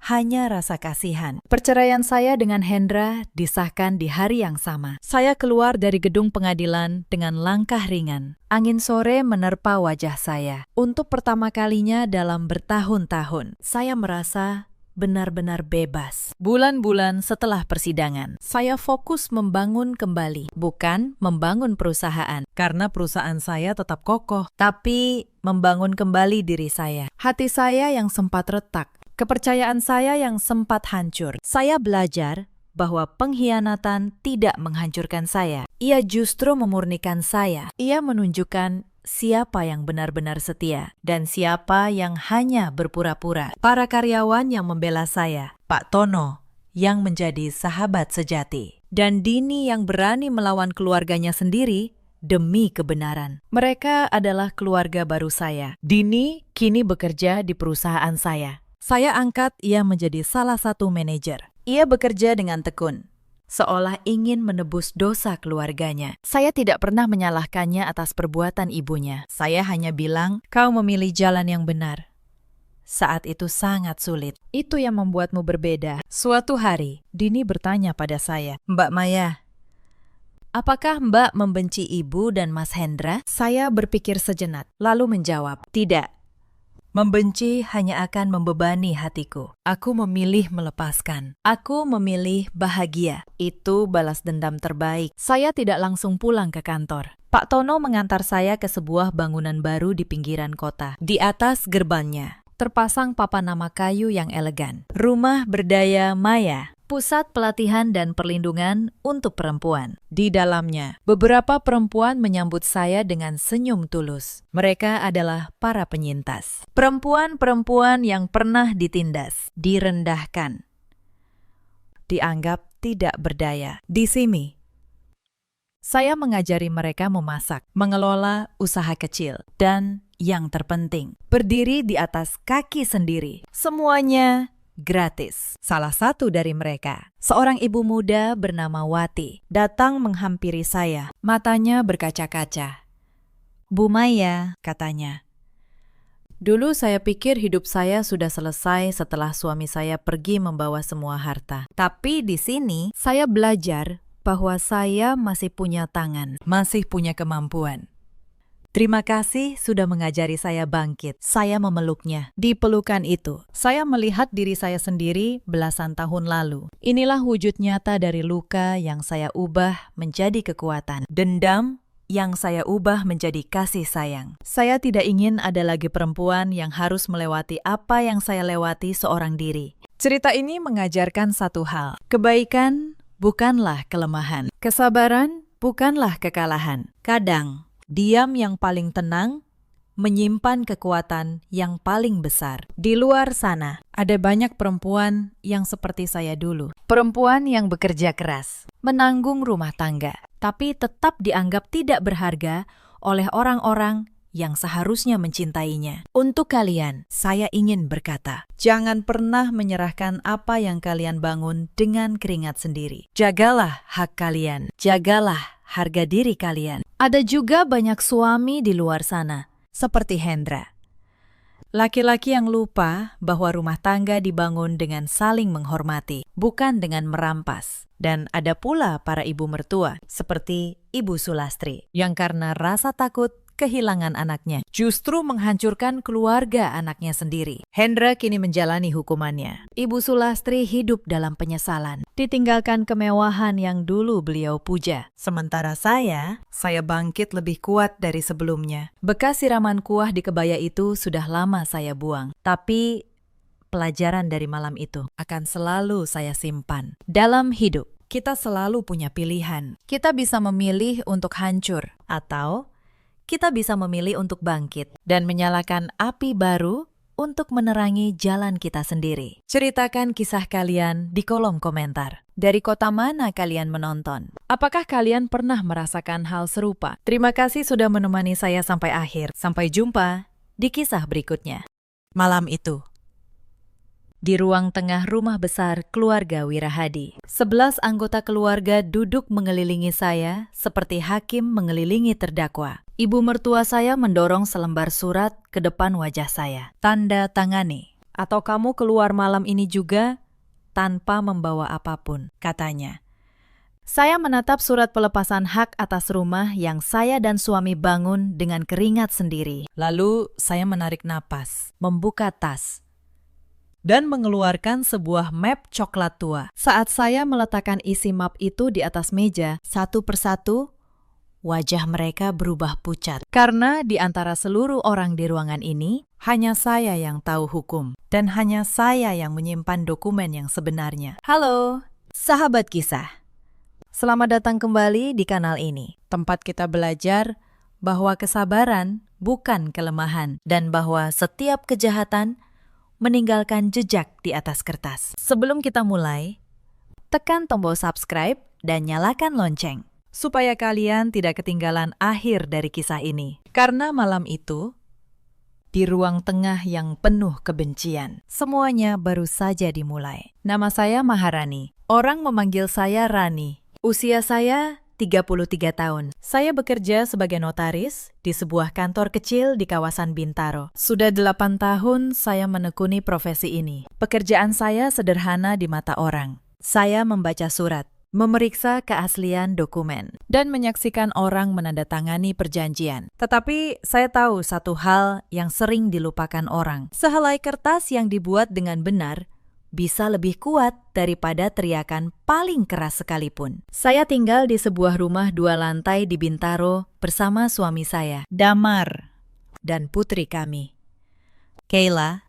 hanya rasa kasihan. Perceraian saya dengan Hendra disahkan di hari yang sama. Saya keluar dari gedung pengadilan dengan langkah ringan. Angin sore menerpa wajah saya. Untuk pertama kalinya dalam bertahun-tahun, saya merasa benar-benar bebas. Bulan-bulan setelah persidangan, saya fokus membangun kembali, bukan membangun perusahaan, karena perusahaan saya tetap kokoh, tapi membangun kembali diri saya. Hati saya yang sempat retak, kepercayaan saya yang sempat hancur. Saya belajar bahwa pengkhianatan tidak menghancurkan saya. Ia justru memurnikan saya. Ia menunjukkan siapa yang benar-benar setia dan siapa yang hanya berpura-pura. Para karyawan yang membela saya, Pak Tono yang menjadi sahabat sejati, dan Dini yang berani melawan keluarganya sendiri demi kebenaran. Mereka adalah keluarga baru saya. Dini kini bekerja di perusahaan saya. Saya angkat ia menjadi salah satu manajer. Ia bekerja dengan tekun, seolah ingin menebus dosa keluarganya. Saya tidak pernah menyalahkannya atas perbuatan ibunya. Saya hanya bilang, kau memilih jalan yang benar. Saat itu sangat sulit. Itu yang membuatmu berbeda. Suatu hari, Dini bertanya pada saya, Mbak Maya, apakah Mbak membenci Ibu dan Mas Hendra? Saya berpikir sejenak, lalu menjawab, tidak. Membenci hanya akan membebani hatiku. Aku memilih melepaskan. Aku memilih bahagia. Itu balas dendam terbaik. Saya tidak langsung pulang ke kantor. Pak Tono mengantar saya ke sebuah bangunan baru di pinggiran kota. Di atas gerbangnya terpasang papan nama kayu yang elegan. Rumah Berdaya Maya. Pusat pelatihan dan perlindungan untuk perempuan. Di dalamnya, beberapa perempuan menyambut saya dengan senyum tulus. Mereka adalah para penyintas. Perempuan-perempuan yang pernah ditindas, direndahkan, dianggap tidak berdaya. Di sini, saya mengajari mereka memasak, mengelola usaha kecil, dan yang terpenting, berdiri di atas kaki sendiri. Semuanya gratis. Salah satu dari mereka, seorang ibu muda bernama Wati, datang menghampiri saya. Matanya berkaca-kaca. "Bu Maya," katanya. "Dulu saya pikir hidup saya sudah selesai setelah suami saya pergi membawa semua harta. Tapi di sini saya belajar bahwa saya masih punya tangan, masih punya kemampuan. Terima kasih sudah mengajari saya bangkit." Saya memeluknya. Di pelukan itu, saya melihat diri saya sendiri belasan tahun lalu. Inilah wujud nyata dari luka yang saya ubah menjadi kekuatan. Dendam yang saya ubah menjadi kasih sayang. Saya tidak ingin ada lagi perempuan yang harus melewati apa yang saya lewati seorang diri. Cerita ini mengajarkan satu hal. Kebaikan bukanlah kelemahan. Kesabaran bukanlah kekalahan. Kadang, diam yang paling tenang menyimpan kekuatan yang paling besar. Di luar sana, ada banyak perempuan yang seperti saya dulu. Perempuan yang bekerja keras, menanggung rumah tangga, tapi tetap dianggap tidak berharga oleh orang-orang yang seharusnya mencintainya. Untuk kalian, saya ingin berkata, jangan pernah menyerahkan apa yang kalian bangun dengan keringat sendiri. Jagalah hak kalian, jagalah harga diri kalian. Ada juga banyak suami di luar sana, seperti Hendra. Laki-laki yang lupa bahwa rumah tangga dibangun dengan saling menghormati, bukan dengan merampas. Dan ada pula para ibu mertua, seperti Ibu Sulastri, yang karena rasa takut kehilangan anaknya, justru menghancurkan keluarga anaknya sendiri. Hendra kini menjalani hukumannya. Ibu Sulastri hidup dalam penyesalan, ditinggalkan kemewahan yang dulu beliau puja. Sementara saya bangkit lebih kuat dari sebelumnya. Bekas siraman kuah di kebaya itu sudah lama saya buang. Tapi pelajaran dari malam itu akan selalu saya simpan. Dalam hidup, kita selalu punya pilihan. Kita bisa memilih untuk hancur, atau kita bisa memilih untuk bangkit dan menyalakan api baru untuk menerangi jalan kita sendiri. Ceritakan kisah kalian di kolom komentar. Dari kota mana kalian menonton? Apakah kalian pernah merasakan hal serupa? Terima kasih sudah menemani saya sampai akhir. Sampai jumpa di kisah berikutnya. Malam itu, di ruang tengah rumah besar keluarga Wirahadi, 11 anggota keluarga duduk mengelilingi saya seperti hakim mengelilingi terdakwa. Ibu mertua saya mendorong selembar surat ke depan wajah saya. "Tanda tangani, atau kamu keluar malam ini juga tanpa membawa apapun," katanya. Saya menatap surat pelepasan hak atas rumah yang saya dan suami bangun dengan keringat sendiri. Lalu saya menarik napas, membuka tas, dan mengeluarkan sebuah map coklat tua. Saat saya meletakkan isi map itu di atas meja, satu persatu, wajah mereka berubah pucat. Karena di antara seluruh orang di ruangan ini, hanya saya yang tahu hukum. Dan hanya saya yang menyimpan dokumen yang sebenarnya. Halo, sahabat kisah. Selamat datang kembali di kanal ini. Tempat kita belajar bahwa kesabaran bukan kelemahan. Dan bahwa setiap kejahatan meninggalkan jejak di atas kertas. Sebelum kita mulai, tekan tombol subscribe dan nyalakan lonceng, supaya kalian tidak ketinggalan akhir dari kisah ini. Karena malam itu, di ruang tengah yang penuh kebencian, semuanya baru saja dimulai. Nama saya Maharani. Orang memanggil saya Rani. Usia saya 33 tahun. Saya bekerja sebagai notaris di sebuah kantor kecil di kawasan Bintaro. Sudah 8 tahun saya menekuni profesi ini. Pekerjaan saya sederhana di mata orang. Saya membaca surat, memeriksa keaslian dokumen, dan menyaksikan orang menandatangani perjanjian. Tetapi saya tahu satu hal yang sering dilupakan orang. Sehelai kertas yang dibuat dengan benar bisa lebih kuat daripada teriakan paling keras sekalipun. Saya tinggal di sebuah rumah 2 lantai di Bintaro bersama suami saya, Damar, dan putri kami, Kayla,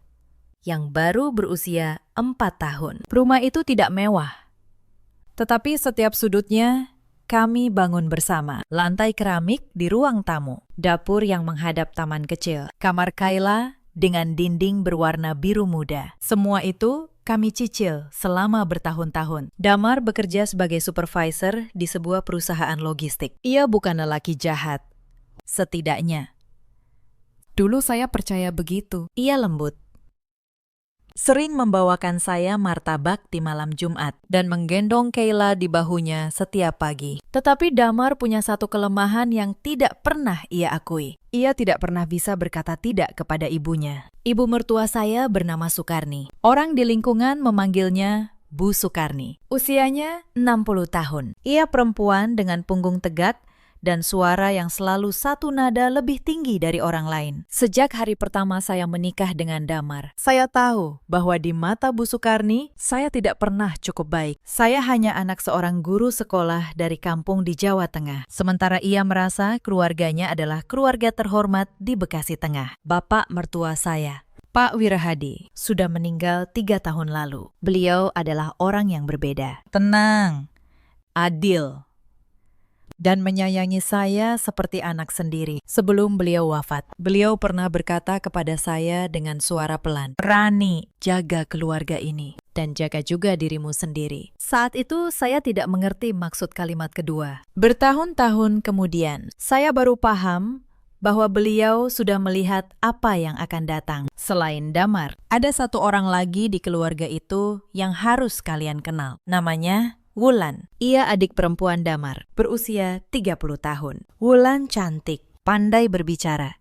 yang baru berusia 4 tahun. Rumah itu tidak mewah, tetapi setiap sudutnya kami bangun bersama. Lantai keramik di ruang tamu, dapur yang menghadap taman kecil, kamar Kayla dengan dinding berwarna biru muda. Semua itu kami cicil selama bertahun-tahun. Damar bekerja sebagai supervisor di sebuah perusahaan logistik. Ia bukan lelaki jahat, setidaknya. Dulu saya percaya begitu. Ia lembut, sering membawakan saya martabak di malam Jumat dan menggendong Kayla di bahunya setiap pagi. Tetapi Damar punya satu kelemahan yang tidak pernah ia akui. Ia tidak pernah bisa berkata tidak kepada ibunya. Ibu mertua saya bernama Sukarni. Orang di lingkungan memanggilnya Bu Sukarni. Usianya 60 tahun. Ia perempuan dengan punggung tegak dan suara yang selalu satu nada lebih tinggi dari orang lain. Sejak hari pertama saya menikah dengan Damar, saya tahu bahwa di mata Bu Sukarni, saya tidak pernah cukup baik. Saya hanya anak seorang guru sekolah dari kampung di Jawa Tengah. Sementara ia merasa keluarganya adalah keluarga terhormat di Bekasi Tengah. Bapak mertua saya, Pak Wirahadi, sudah meninggal 3 tahun lalu. Beliau adalah orang yang berbeda. Tenang, adil, dan menyayangi saya seperti anak sendiri. Sebelum beliau wafat, beliau pernah berkata kepada saya dengan suara pelan, "Rani, jaga keluarga ini dan jaga juga dirimu sendiri." Saat itu saya tidak mengerti maksud kalimat kedua. Bertahun-tahun kemudian, saya baru paham bahwa beliau sudah melihat apa yang akan datang. Selain Damar, ada satu orang lagi di keluarga itu yang harus kalian kenal. Namanya Wulan. Ia adik perempuan Damar, berusia 30 tahun. Wulan cantik, pandai berbicara,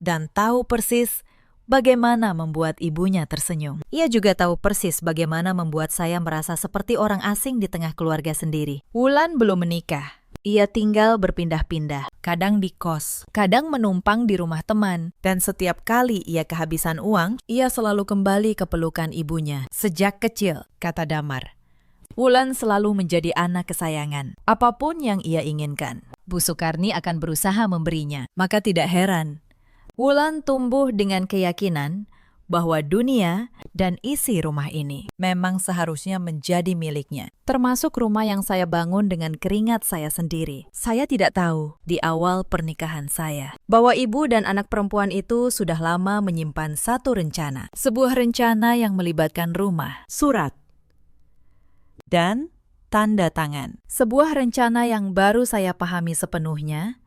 dan tahu persis bagaimana membuat ibunya tersenyum. Ia juga tahu persis bagaimana membuat saya merasa seperti orang asing di tengah keluarga sendiri. Wulan belum menikah. Ia tinggal berpindah-pindah, kadang di kos, kadang menumpang di rumah teman, dan setiap kali ia kehabisan uang, ia selalu kembali ke pelukan ibunya. Sejak kecil, kata Damar, Wulan selalu menjadi anak kesayangan. Apapun yang ia inginkan, Bu Sukarni akan berusaha memberinya. Maka tidak heran, Wulan tumbuh dengan keyakinan bahwa dunia dan isi rumah ini memang seharusnya menjadi miliknya. Termasuk rumah yang saya bangun dengan keringat saya sendiri. Saya tidak tahu di awal pernikahan saya bahwa ibu dan anak perempuan itu sudah lama menyimpan satu rencana. Sebuah rencana yang melibatkan rumah, surat, dan tanda tangan. Sebuah rencana yang baru saya pahami sepenuhnya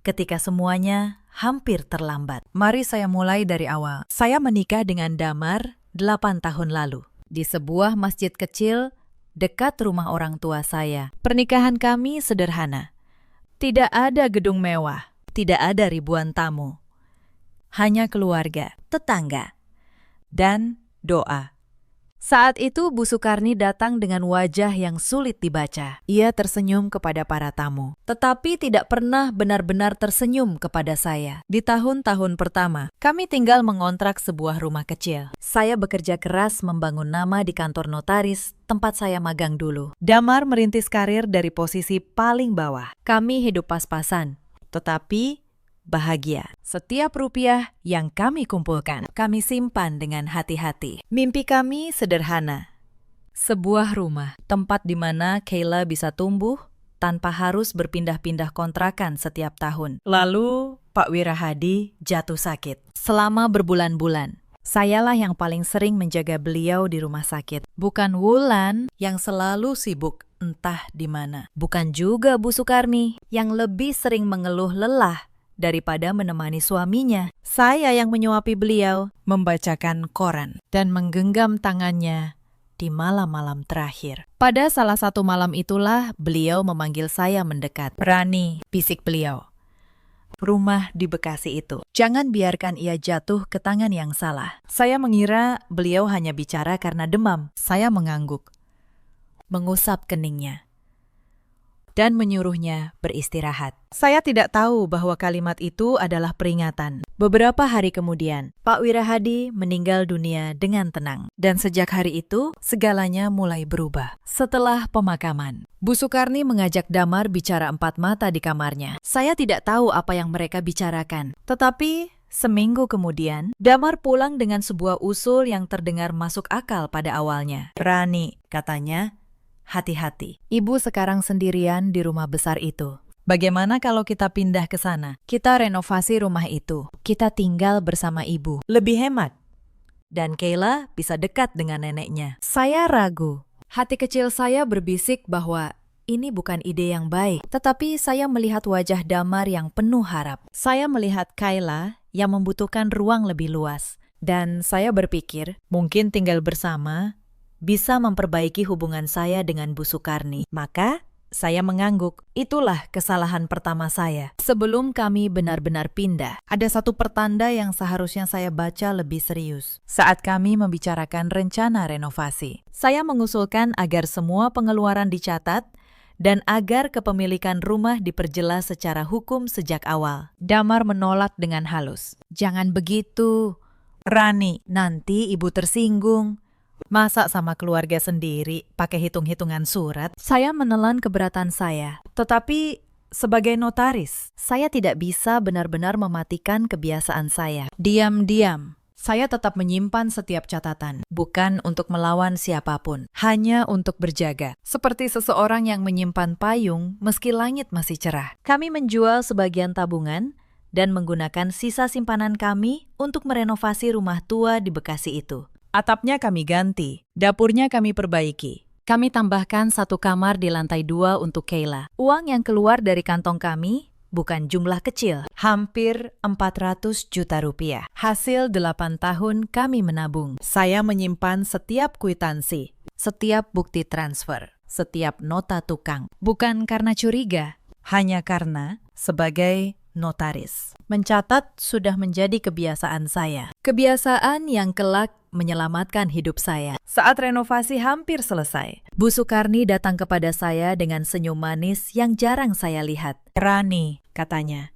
ketika semuanya hampir terlambat. Mari saya mulai dari awal. Saya menikah dengan Damar 8 tahun lalu di sebuah masjid kecil dekat rumah orang tua saya. Pernikahan kami sederhana. Tidak ada gedung mewah, tidak ada ribuan tamu. Hanya keluarga, tetangga, dan doa. Saat itu Bu Sukarni datang dengan wajah yang sulit dibaca. Ia tersenyum kepada para tamu, tetapi tidak pernah benar-benar tersenyum kepada saya. Di tahun-tahun pertama, kami tinggal mengontrak sebuah rumah kecil. Saya bekerja keras membangun nama di kantor notaris tempat saya magang dulu. Damar merintis karir dari posisi paling bawah. Kami hidup pas-pasan, tetapi bahagia. Setiap rupiah yang kami kumpulkan, kami simpan dengan hati-hati. Mimpi kami sederhana. Sebuah rumah, tempat di mana Kayla bisa tumbuh tanpa harus berpindah-pindah kontrakan setiap tahun. Lalu Pak Wirahadi jatuh sakit. Selama berbulan-bulan, sayalah yang paling sering menjaga beliau di rumah sakit. Bukan Wulan yang selalu sibuk entah di mana. Bukan juga Bu Sukarni yang lebih sering mengeluh lelah daripada menemani suaminya. Saya yang menyuapi beliau, membacakan koran, dan menggenggam tangannya di malam-malam terakhir. Pada salah satu malam itulah beliau memanggil saya mendekat. "Rani," bisik beliau, "rumah di Bekasi itu. Jangan biarkan ia jatuh ke tangan yang salah." Saya mengira beliau hanya bicara karena demam. Saya mengangguk. mengusap keningnya, dan menyuruhnya beristirahat. Saya tidak tahu bahwa kalimat itu adalah peringatan. Beberapa hari kemudian, Pak Wirahadi meninggal dunia dengan tenang. Dan sejak hari itu, segalanya mulai berubah. Setelah pemakaman, Bu Sukarni mengajak Damar bicara empat mata di kamarnya. Saya tidak tahu apa yang mereka bicarakan. Tetapi, seminggu kemudian, Damar pulang dengan sebuah usul yang terdengar masuk akal pada awalnya. "Rani," katanya, "hati-hati. Ibu sekarang sendirian di rumah besar itu. Bagaimana kalau kita pindah ke sana? Kita renovasi rumah itu. Kita tinggal bersama ibu. Lebih hemat. Dan Kayla bisa dekat dengan neneknya." Saya ragu. Hati kecil saya berbisik bahwa ini bukan ide yang baik. Tetapi saya melihat wajah Damar yang penuh harap. Saya melihat Kayla yang membutuhkan ruang lebih luas. Dan saya berpikir, mungkin tinggal bersama bisa memperbaiki hubungan saya dengan Bu Sukarni. Maka, saya mengangguk. Itulah kesalahan pertama saya. Sebelum kami benar-benar pindah, ada satu pertanda yang seharusnya saya baca lebih serius. Saat kami membicarakan rencana renovasi, saya mengusulkan agar semua pengeluaran dicatat dan agar kepemilikan rumah diperjelas secara hukum sejak awal. Damar menolak dengan halus. "Jangan begitu, Rani. Nanti ibu tersinggung. Masa sama keluarga sendiri pakai hitung-hitungan surat?" Saya menelan keberatan saya. Tetapi sebagai notaris, saya tidak bisa benar-benar mematikan kebiasaan saya. Diam-diam, saya tetap menyimpan setiap catatan. Bukan untuk melawan siapapun, hanya untuk berjaga. Seperti seseorang yang menyimpan payung meski langit masih cerah. Kami menjual sebagian tabungan dan menggunakan sisa simpanan kami untuk merenovasi rumah tua di Bekasi itu. Atapnya kami ganti, dapurnya kami perbaiki. Kami tambahkan satu kamar di lantai 2 untuk Kayla. Uang yang keluar dari kantong kami bukan jumlah kecil, hampir 400 juta rupiah. Hasil 8 tahun kami menabung. Saya menyimpan setiap kwitansi, setiap bukti transfer, setiap nota tukang. Bukan karena curiga, hanya karena sebagai notaris. Mencatat sudah menjadi kebiasaan saya. Kebiasaan yang kelak menyelamatkan hidup saya. Saat renovasi hampir selesai, Bu Sukarni datang kepada saya dengan senyum manis yang jarang saya lihat. "Rani," katanya,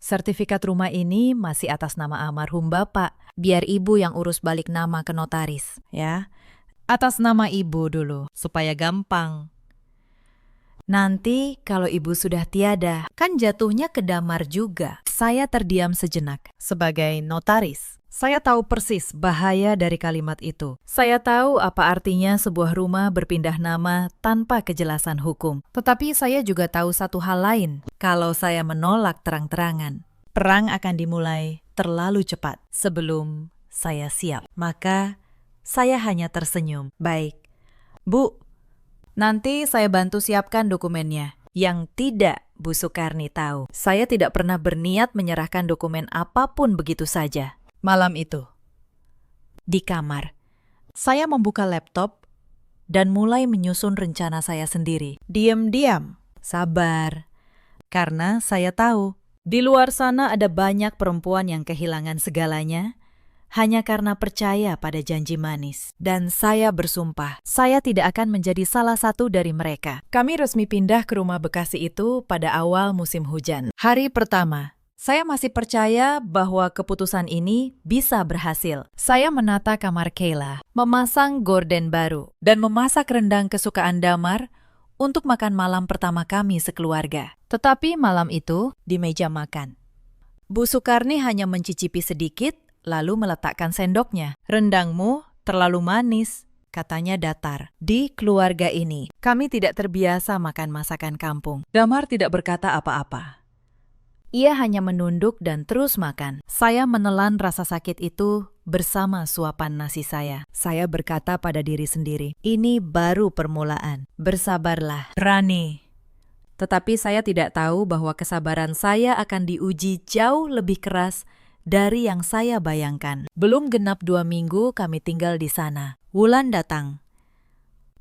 "sertifikat rumah ini masih atas nama almarhum Bapak. Biar ibu yang urus balik nama ke notaris, ya. Atas nama ibu dulu, supaya gampang. Nanti kalau ibu sudah tiada, kan jatuhnya ke Damar juga." Saya terdiam sejenak. Sebagai notaris, saya tahu persis bahaya dari kalimat itu. Saya tahu apa artinya sebuah rumah berpindah nama tanpa kejelasan hukum. Tetapi saya juga tahu satu hal lain. Kalau saya menolak terang-terangan, perang akan dimulai terlalu cepat sebelum saya siap. Maka saya hanya tersenyum. "Baik, Bu, nanti saya bantu siapkan dokumennya." Yang tidak Bu Sukarni tahu, saya tidak pernah berniat menyerahkan dokumen apapun begitu saja. Malam itu, di kamar, saya membuka laptop dan mulai menyusun rencana saya sendiri. Diam-diam, sabar. Karena saya tahu, di luar sana ada banyak perempuan yang kehilangan segalanya hanya karena percaya pada janji manis. Dan saya bersumpah, saya tidak akan menjadi salah satu dari mereka. Kami resmi pindah ke rumah Bekasi itu pada awal musim hujan. Hari pertama, saya masih percaya bahwa keputusan ini bisa berhasil. Saya menata kamar Kayla, memasang gorden baru, dan memasak rendang kesukaan Damar untuk makan malam pertama kami sekeluarga. Tetapi malam itu, di meja makan, Bu Sukarni hanya mencicipi sedikit, lalu meletakkan sendoknya. "Rendangmu terlalu manis," katanya datar. "Di keluarga ini, kami tidak terbiasa makan masakan kampung." Damar tidak berkata apa-apa. Ia hanya menunduk dan terus makan. Saya menelan rasa sakit itu bersama suapan nasi saya. Saya berkata pada diri sendiri, ini baru permulaan. Bersabarlah, Rani. Tetapi saya tidak tahu bahwa kesabaran saya akan diuji jauh lebih keras dari yang saya bayangkan. Belum genap 2 minggu kami tinggal di sana. Wulan datang.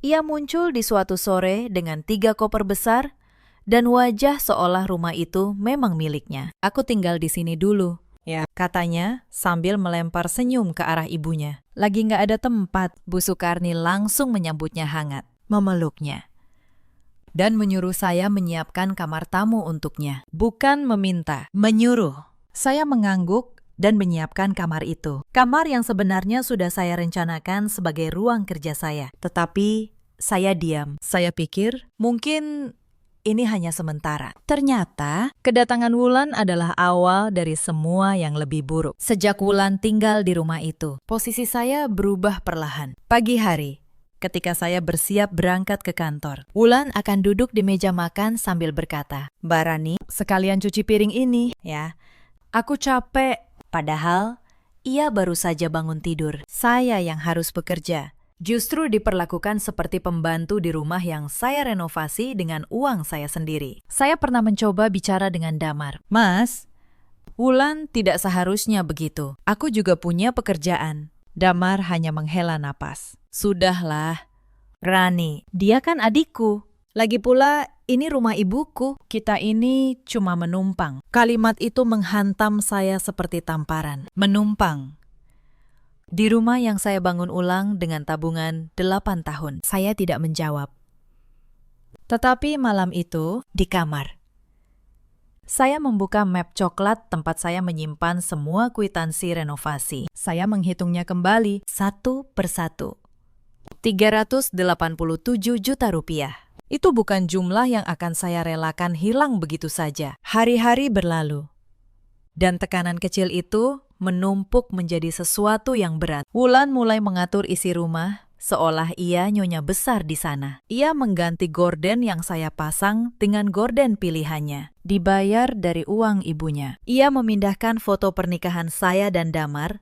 Ia muncul di suatu sore dengan 3 koper besar dan wajah seolah rumah itu memang miliknya. "Aku tinggal di sini dulu," ya, katanya sambil melempar senyum ke arah ibunya. "Lagi nggak ada tempat." Bu Sukarni langsung menyambutnya hangat. memeluknya, dan menyuruh saya menyiapkan kamar tamu untuknya. Bukan meminta, menyuruh. Saya mengangguk dan menyiapkan kamar itu. Kamar yang sebenarnya sudah saya rencanakan sebagai ruang kerja saya. Tetapi saya diam. Saya pikir mungkin ini hanya sementara. Ternyata kedatangan Wulan adalah awal dari semua yang lebih buruk. Sejak Wulan tinggal di rumah itu, posisi saya berubah perlahan. Pagi hari, ketika saya bersiap berangkat ke kantor, Wulan akan duduk di meja makan sambil berkata, "Mbak Rani, sekalian cuci piring ini, ya. Aku capek." Padahal, ia baru saja bangun tidur. Saya yang harus bekerja. Justru diperlakukan seperti pembantu di rumah yang saya renovasi dengan uang saya sendiri. Saya pernah mencoba bicara dengan Damar. "Mas, Wulan tidak seharusnya begitu. Aku juga punya pekerjaan." Damar hanya menghela napas. "Sudahlah, Rani, dia kan adikku. Lagi pula, ini rumah ibuku. Kita ini cuma menumpang." Kalimat itu menghantam saya seperti tamparan. Menumpang. Di rumah yang saya bangun ulang dengan tabungan 8 tahun, saya tidak menjawab. Tetapi malam itu, di kamar, saya membuka map coklat tempat saya menyimpan semua kwitansi renovasi. Saya menghitungnya kembali satu persatu. 387 juta rupiah. Itu bukan jumlah yang akan saya relakan hilang begitu saja. Hari-hari berlalu, dan tekanan kecil itu menumpuk menjadi sesuatu yang berat. Wulan mulai mengatur isi rumah, seolah ia nyonya besar di sana. Ia mengganti gorden yang saya pasang dengan gorden pilihannya, dibayar dari uang ibunya. Ia memindahkan foto pernikahan saya dan Damar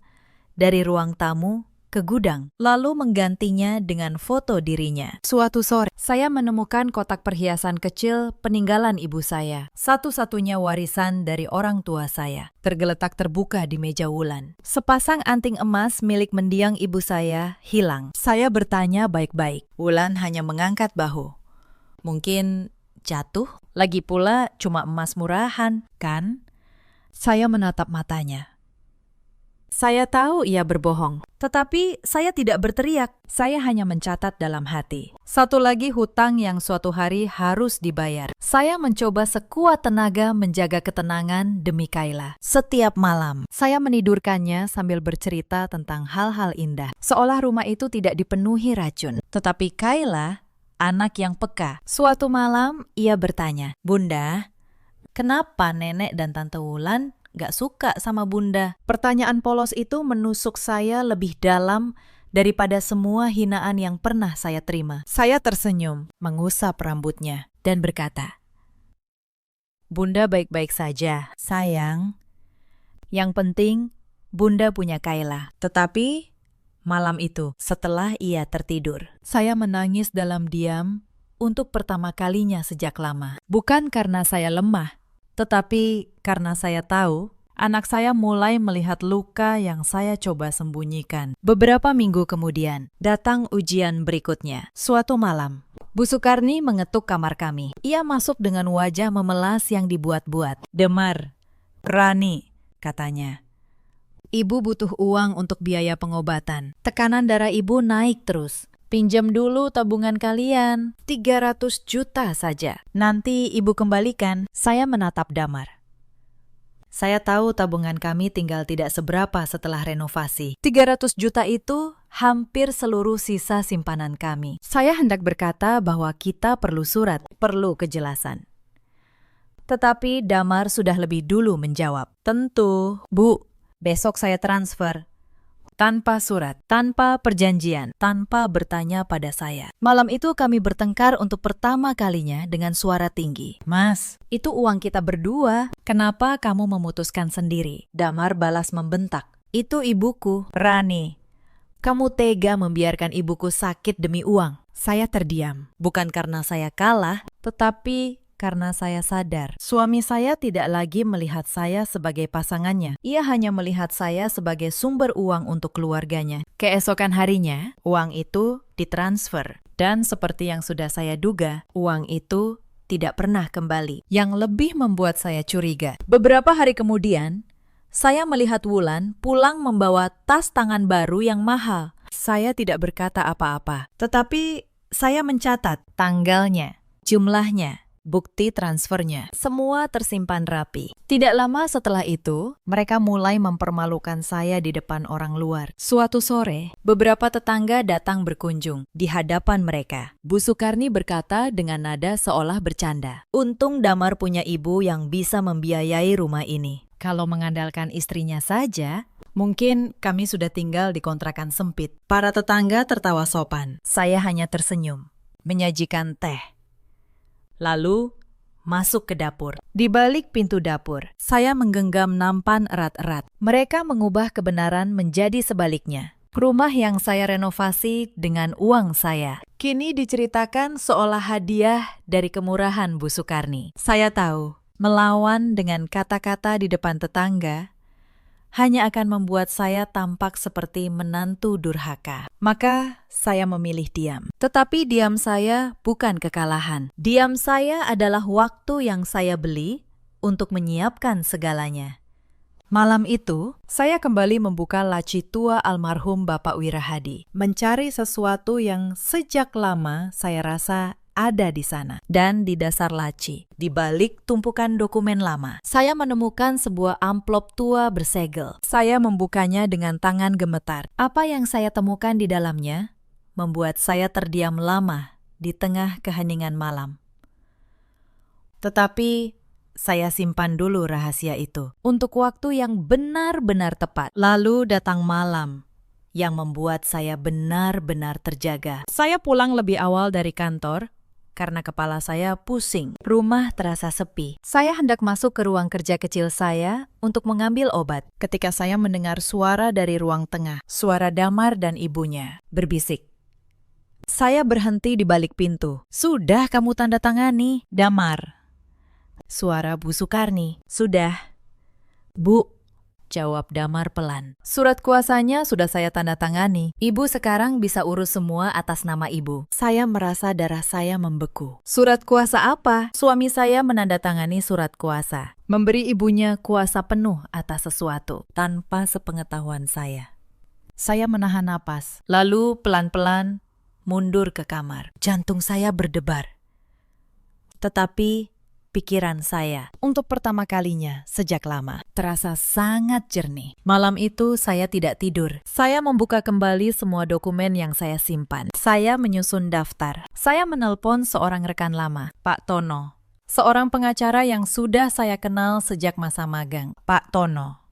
dari ruang tamu ke gudang, lalu menggantinya dengan foto dirinya. Suatu sore, saya menemukan kotak perhiasan kecil peninggalan ibu saya, satu-satunya warisan dari orang tua saya, tergeletak terbuka di meja Wulan. Sepasang anting emas milik mendiang ibu saya hilang. Saya bertanya baik-baik. Wulan hanya mengangkat bahu. "Mungkin jatuh? Lagi pula cuma emas murahan, kan?" Saya menatap matanya. Saya tahu ia berbohong, tetapi saya tidak berteriak. Saya hanya mencatat dalam hati. Satu lagi hutang yang suatu hari harus dibayar. Saya mencoba sekuat tenaga menjaga ketenangan demi Kayla. Setiap malam, saya menidurkannya sambil bercerita tentang hal-hal indah, seolah rumah itu tidak dipenuhi racun. Tetapi Kayla, anak yang peka. Suatu malam, ia bertanya, "Bunda, kenapa nenek dan tante Wulan gak suka sama Bunda?" Pertanyaan polos itu menusuk saya lebih dalam daripada semua hinaan yang pernah saya terima. Saya tersenyum, mengusap rambutnya, dan berkata, "Bunda baik-baik saja, sayang. Yang penting, Bunda punya Kayla." Tetapi malam itu, setelah ia tertidur, saya menangis dalam diam untuk pertama kalinya sejak lama. Bukan karena saya lemah, tetapi karena saya tahu anak saya mulai melihat luka yang saya coba sembunyikan. Beberapa minggu kemudian, datang ujian berikutnya. Suatu malam, Bu Sukarni mengetuk kamar kami. Ia masuk dengan wajah memelas yang dibuat-buat. "Damar, Rani," katanya. "Ibu butuh uang untuk biaya pengobatan. Tekanan darah ibu naik terus. Pinjam dulu tabungan kalian, 300 juta saja. Nanti ibu kembalikan." Saya menatap Damar. Saya tahu tabungan kami tinggal tidak seberapa setelah renovasi. 300 juta itu hampir seluruh sisa simpanan kami. Saya hendak berkata bahwa kita perlu surat, perlu kejelasan. Tetapi Damar sudah lebih dulu menjawab, "Tentu, Bu, besok saya transfer." Tanpa surat, tanpa perjanjian, tanpa bertanya pada saya. Malam itu kami bertengkar untuk pertama kalinya dengan suara tinggi. "Mas, itu uang kita berdua. Kenapa kamu memutuskan sendiri?" Damar balas membentak. "Itu ibuku, Rani. Kamu tega membiarkan ibuku sakit demi uang." Saya terdiam, bukan karena saya kalah, tetapi karena saya sadar suami saya tidak lagi melihat saya sebagai pasangannya. Ia hanya melihat saya sebagai sumber uang untuk keluarganya. Keesokan harinya, uang itu ditransfer. Dan seperti yang sudah saya duga, uang itu tidak pernah kembali. Yang lebih membuat saya curiga, beberapa hari kemudian, saya melihat Wulan pulang membawa tas tangan baru yang mahal. Saya tidak berkata apa-apa, tetapi Saya mencatat tanggalnya, jumlahnya, bukti transfernya. Semua tersimpan rapi. Tidak lama setelah itu, mereka mulai mempermalukan saya di depan orang luar. Suatu sore, beberapa tetangga datang berkunjung di hadapan mereka. Bu Sukarni berkata dengan nada seolah bercanda, "Untung Damar punya ibu yang bisa membiayai rumah ini. Kalau mengandalkan istrinya saja, mungkin kami sudah tinggal di kontrakan sempit." Para tetangga tertawa sopan. Saya hanya tersenyum, menyajikan teh. Lalu, masuk ke dapur. Di balik pintu dapur, saya menggenggam nampan erat-erat. Mereka mengubah kebenaran menjadi sebaliknya. Rumah yang saya renovasi dengan uang saya kini diceritakan seolah hadiah dari kemurahan Bu Sukarni. Saya tahu, melawan dengan kata-kata di depan tetangga hanya akan membuat saya tampak seperti menantu durhaka. Maka saya memilih diam. Tetapi diam saya bukan kekalahan. Diam saya adalah waktu yang saya beli untuk menyiapkan segalanya. Malam itu, saya kembali membuka laci tua almarhum Bapak Wirahadi, mencari sesuatu yang sejak lama saya rasa ada di sana. Dan di dasar laci, di balik tumpukan dokumen lama, saya menemukan sebuah amplop tua bersegel. Saya membukanya dengan tangan gemetar. Apa yang saya temukan di dalamnya membuat saya terdiam lama di tengah keheningan malam. Tetapi saya simpan dulu rahasia itu untuk waktu yang benar-benar tepat. Lalu datang malam yang membuat saya benar-benar terjaga. Saya pulang lebih awal dari kantor karena kepala saya pusing. Rumah terasa sepi. Saya hendak masuk ke ruang kerja kecil saya untuk mengambil obat ketika saya mendengar suara dari ruang tengah. Suara Damar dan ibunya berbisik. Saya berhenti di balik pintu. "Sudah kamu tanda tangani, Damar?" Suara Bu Sukarni. "Sudah." "Bu," jawab Damar pelan. "Surat kuasanya sudah saya tanda tangani. Ibu sekarang bisa urus semua atas nama ibu." Saya merasa darah saya membeku. "Surat kuasa apa?" Suami saya menandatangani surat kuasa, memberi ibunya kuasa penuh atas sesuatu tanpa sepengetahuan saya. Saya menahan napas, lalu pelan-pelan mundur ke kamar. Jantung saya berdebar. Tetapi pikiran saya, untuk pertama kalinya sejak lama, terasa sangat jernih. Malam itu saya tidak tidur. Saya membuka kembali semua dokumen yang saya simpan. Saya menyusun daftar. Saya menelpon seorang rekan lama, Pak Tono. Seorang pengacara yang sudah saya kenal sejak masa magang. "Pak Tono,"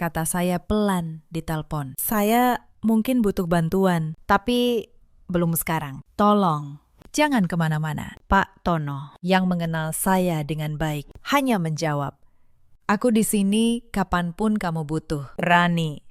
kata saya pelan di telepon. "Saya mungkin butuh bantuan, tapi belum sekarang. Tolong, jangan kemana-mana." Pak Tono, yang mengenal saya dengan baik, hanya menjawab, "Aku di sini kapanpun kamu butuh, Rani."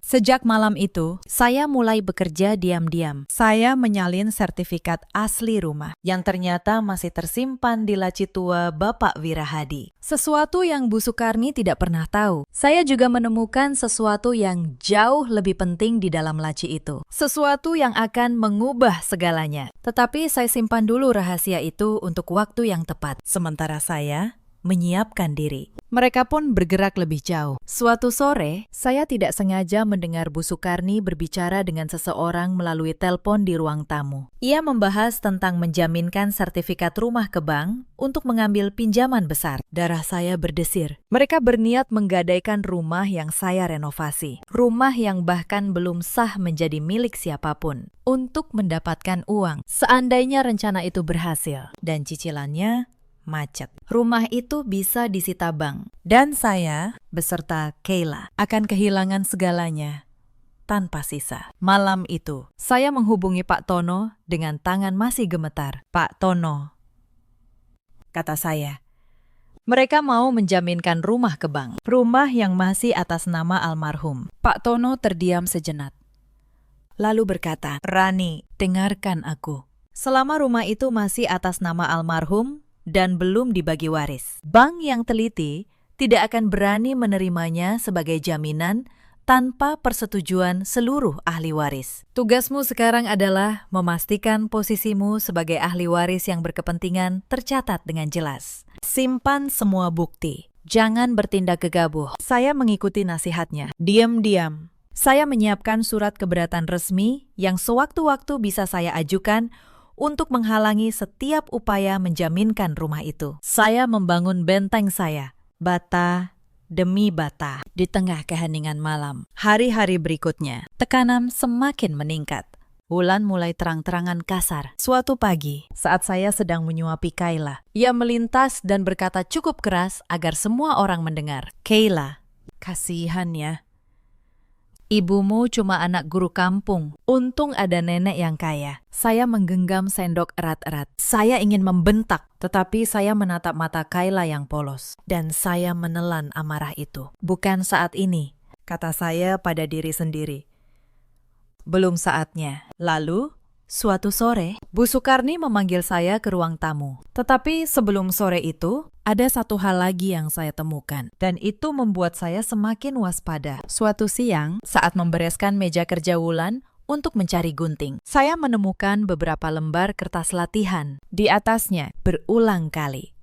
Sejak malam itu, saya mulai bekerja diam-diam. Saya menyalin sertifikat asli rumah yang ternyata masih tersimpan di laci tua Bapak Wirahadi. Sesuatu yang Bu Sukarni tidak pernah tahu. Saya juga menemukan sesuatu yang jauh lebih penting di dalam laci itu. Sesuatu yang akan mengubah segalanya. Tetapi saya simpan dulu rahasia itu untuk waktu yang tepat. Sementara saya menyiapkan diri. Mereka pun bergerak lebih jauh. Suatu sore, saya tidak sengaja mendengar Bu Sukarni berbicara dengan seseorang melalui telepon di ruang tamu. Ia membahas tentang menjaminkan sertifikat rumah ke bank untuk mengambil pinjaman besar. Darah saya berdesir. Mereka berniat menggadaikan rumah yang saya renovasi. Rumah yang bahkan belum sah menjadi milik siapapun. Untuk mendapatkan uang. Seandainya rencana itu berhasil dan cicilannya macet, rumah itu bisa disita bank. Dan saya, beserta Kayla, akan kehilangan segalanya tanpa sisa. Malam itu, saya menghubungi Pak Tono dengan tangan masih gemetar. "Pak Tono," kata saya, "mereka mau menjaminkan rumah ke bank. Rumah yang masih atas nama almarhum." Pak Tono terdiam sejenak. Lalu berkata, "Rani, dengarkan aku. Selama rumah itu masih atas nama almarhum dan belum dibagi waris, bank yang teliti tidak akan berani menerimanya sebagai jaminan tanpa persetujuan seluruh ahli waris. Tugasmu sekarang adalah memastikan posisimu sebagai ahli waris yang berkepentingan tercatat dengan jelas. Simpan semua bukti. Jangan bertindak gegabah." Saya mengikuti nasihatnya. Diam-diam, saya menyiapkan surat keberatan resmi yang sewaktu-waktu bisa saya ajukan untuk menghalangi setiap upaya menjaminkan rumah itu. Saya membangun benteng saya, bata demi bata, di tengah keheningan malam. Hari-hari berikutnya, tekanan semakin meningkat. Wulan mulai terang-terangan kasar. Suatu pagi, saat saya sedang menyuapi Kayla, ia melintas dan berkata cukup keras agar semua orang mendengar. "Kayla, kasihan ya. Ibumu cuma anak guru kampung. Untung ada nenek yang kaya." Saya menggenggam sendok erat-erat. Saya ingin membentak, tetapi saya menatap mata Kayla yang polos. Dan saya menelan amarah itu. "Bukan saat ini," kata saya pada diri sendiri. "Belum saatnya." Lalu, suatu sore, Bu Sukarni memanggil saya ke ruang tamu. Tetapi sebelum sore itu, ada satu hal lagi yang saya temukan. Dan itu membuat saya semakin waspada. Suatu siang, saat membereskan meja kerja Wulan untuk mencari gunting, saya menemukan beberapa lembar kertas latihan. Di atasnya, berulang kali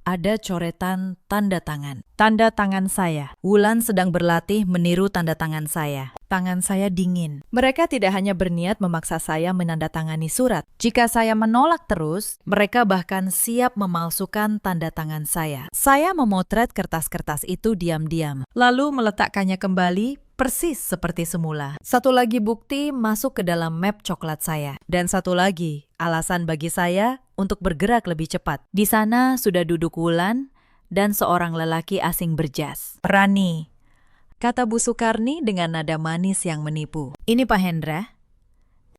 ada coretan tanda tangan. Tanda tangan saya. Wulan sedang berlatih meniru tanda tangan saya. Tangan saya dingin. Mereka tidak hanya berniat memaksa saya menandatangani surat. Jika saya menolak terus, mereka bahkan siap memalsukan tanda tangan saya. Saya memotret kertas-kertas itu diam-diam, lalu meletakkannya kembali persis seperti semula. Satu lagi bukti masuk ke dalam map coklat saya. Dan satu lagi alasan bagi saya untuk bergerak lebih cepat. Di sana sudah duduk Wulan dan seorang lelaki asing berjas. "Rani," kata Bu Sukarni dengan nada manis yang menipu. "Ini Pak Hendra,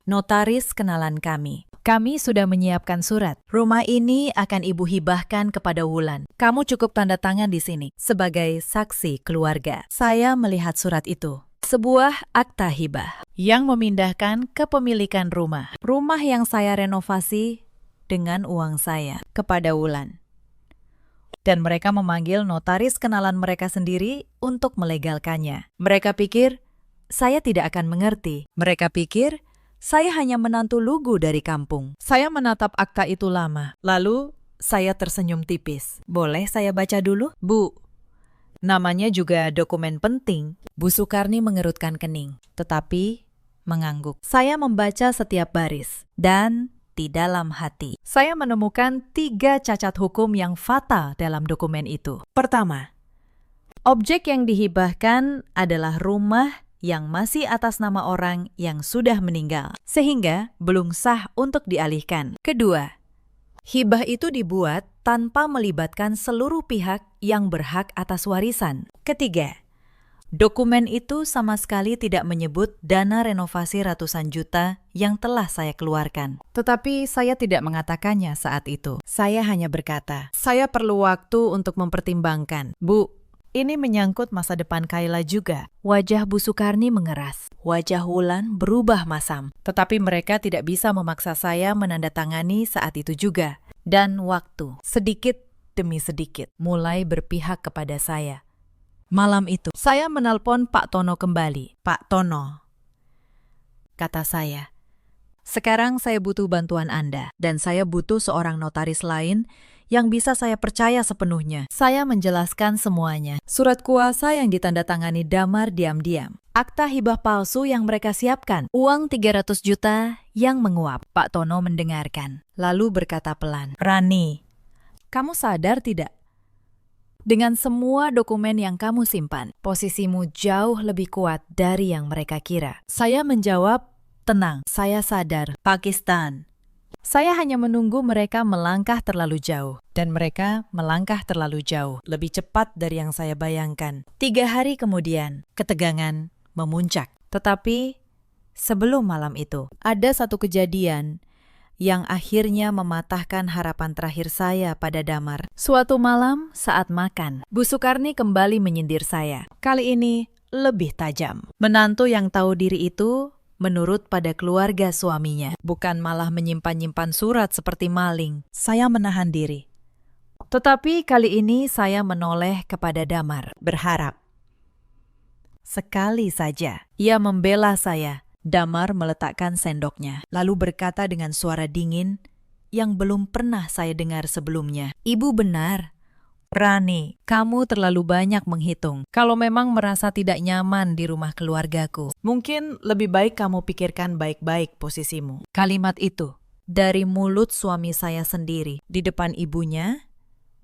notaris kenalan kami. Kami sudah menyiapkan surat. Rumah ini akan Ibu hibahkan kepada Wulan. Kamu cukup tanda tangan di sini sebagai saksi keluarga." Saya melihat surat itu. Sebuah akta hibah yang memindahkan kepemilikan rumah. Rumah yang saya renovasi dengan uang saya kepada Wulan. Dan mereka memanggil notaris kenalan mereka sendiri untuk melegalkannya. Mereka pikir saya tidak akan mengerti. Mereka pikir saya hanya menantu lugu dari kampung. Saya menatap akta itu lama. Lalu saya tersenyum tipis. "Boleh saya baca dulu?" "Bu, namanya juga dokumen penting." Bu Sukarni mengerutkan kening, tetapi mengangguk. Saya membaca setiap baris. Dan di dalam hati, saya menemukan 3 cacat hukum yang fatal dalam dokumen itu. Pertama, objek yang dihibahkan adalah rumah yang masih atas nama orang yang sudah meninggal, sehingga belum sah untuk dialihkan. Kedua, hibah itu dibuat tanpa melibatkan seluruh pihak yang berhak atas warisan. Ketiga, dokumen itu sama sekali tidak menyebut dana renovasi ratusan juta yang telah saya keluarkan. Tetapi saya tidak mengatakannya saat itu. Saya hanya berkata, "Saya perlu waktu untuk mempertimbangkan." "Bu, ini menyangkut masa depan Kayla juga." Wajah Bu Sukarni mengeras. Wajah Wulan berubah masam. Tetapi mereka tidak bisa memaksa saya menandatangani saat itu juga. Dan waktu, sedikit demi sedikit, mulai berpihak kepada saya. Malam itu, saya menelpon Pak Tono kembali. "Pak Tono," kata saya, "sekarang saya butuh bantuan Anda, dan saya butuh seorang notaris lain yang bisa saya percaya sepenuhnya." Saya menjelaskan semuanya. Surat kuasa yang ditandatangani Damar diam-diam. Akta hibah palsu yang mereka siapkan. Uang 300 juta yang menguap. Pak Tono mendengarkan, lalu berkata pelan, "Rani, kamu sadar tidak? Dengan semua dokumen yang kamu simpan, posisimu jauh lebih kuat dari yang mereka kira." Saya menjawab, "Tenang, saya sadar. Pakistan. Saya hanya menunggu mereka melangkah terlalu jauh. Dan mereka melangkah terlalu jauh, lebih cepat dari yang saya bayangkan." 3 hari kemudian, ketegangan memuncak. Tetapi sebelum malam itu, ada satu kejadian yang akhirnya mematahkan harapan terakhir saya pada Damar. Suatu malam saat makan, Bu Sukarni kembali menyindir saya. Kali ini lebih tajam. Menantu yang tahu diri itu menurut pada keluarga suaminya, bukan malah menyimpan-nyimpan surat seperti maling. Saya menahan diri. Tetapi kali ini saya menoleh kepada Damar, berharap. Sekali saja ia membela saya. Damar meletakkan sendoknya, lalu berkata dengan suara dingin yang belum pernah saya dengar sebelumnya, "Ibu benar. Rani, kamu terlalu banyak menghitung. Kalau memang merasa tidak nyaman di rumah keluargaku, mungkin lebih baik kamu pikirkan baik-baik posisimu." Kalimat itu dari mulut suami saya sendiri di depan ibunya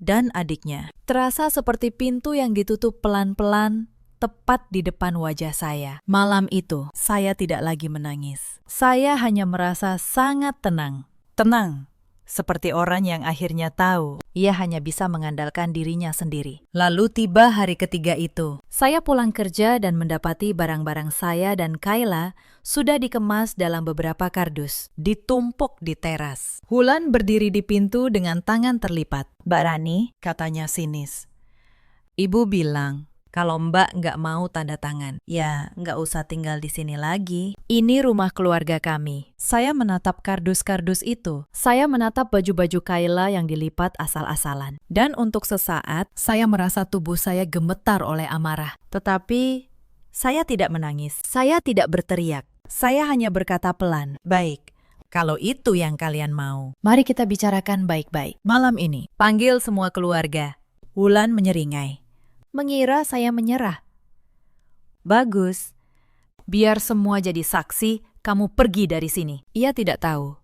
dan adiknya. Terasa seperti pintu yang ditutup pelan-pelan tepat di depan wajah saya. Malam itu, saya tidak lagi menangis. Saya hanya merasa sangat tenang. Tenang, seperti orang yang akhirnya tahu ia hanya bisa mengandalkan dirinya sendiri. Lalu tiba hari ketiga itu. Saya pulang kerja dan mendapati barang-barang saya dan Kayla sudah dikemas dalam beberapa kardus, ditumpuk di teras. Wulan berdiri di pintu dengan tangan terlipat. "Mbak Rani," katanya sinis. "Ibu bilang, kalau Mbak nggak mau tanda tangan, ya nggak usah tinggal di sini lagi. Ini rumah keluarga kami." Saya menatap kardus-kardus itu. Saya menatap baju-baju Kayla yang dilipat asal-asalan. Dan untuk sesaat, saya merasa tubuh saya gemetar oleh amarah. Tetapi, saya tidak menangis. Saya tidak berteriak. Saya hanya berkata pelan, "Baik, kalau itu yang kalian mau, mari kita bicarakan baik-baik. Malam ini, panggil semua keluarga." Wulan menyeringai. Mengira saya menyerah. "Bagus. Biar semua jadi saksi, kamu pergi dari sini." Ia tidak tahu.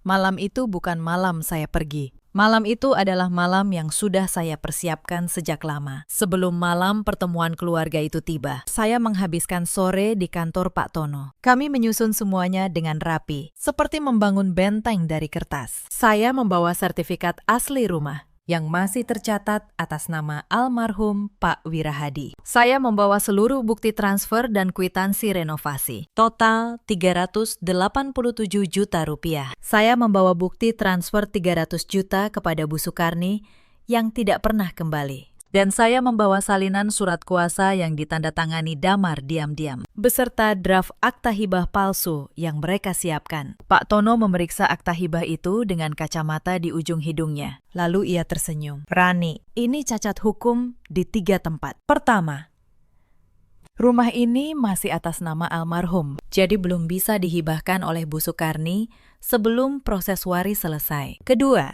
Malam itu bukan malam saya pergi. Malam itu adalah malam yang sudah saya persiapkan sejak lama. Sebelum malam pertemuan keluarga itu tiba, saya menghabiskan sore di kantor Pak Tono. Kami menyusun semuanya dengan rapi, seperti membangun benteng dari kertas. Saya membawa sertifikat asli rumah yang masih tercatat atas nama almarhum Pak Wirahadi. Saya membawa seluruh bukti transfer dan kwitansi renovasi. Total 387 juta rupiah. Saya membawa bukti transfer 300 juta kepada Bu Sukarni yang tidak pernah kembali. Dan saya membawa salinan surat kuasa yang ditandatangani Damar diam-diam, beserta draft akta hibah palsu yang mereka siapkan. Pak Tono memeriksa akta hibah itu dengan kacamata di ujung hidungnya. Lalu ia tersenyum. "Rani, ini cacat hukum di 3 tempat. Pertama, rumah ini masih atas nama almarhum, jadi belum bisa dihibahkan oleh Bu Sukarni sebelum proses waris selesai. Kedua,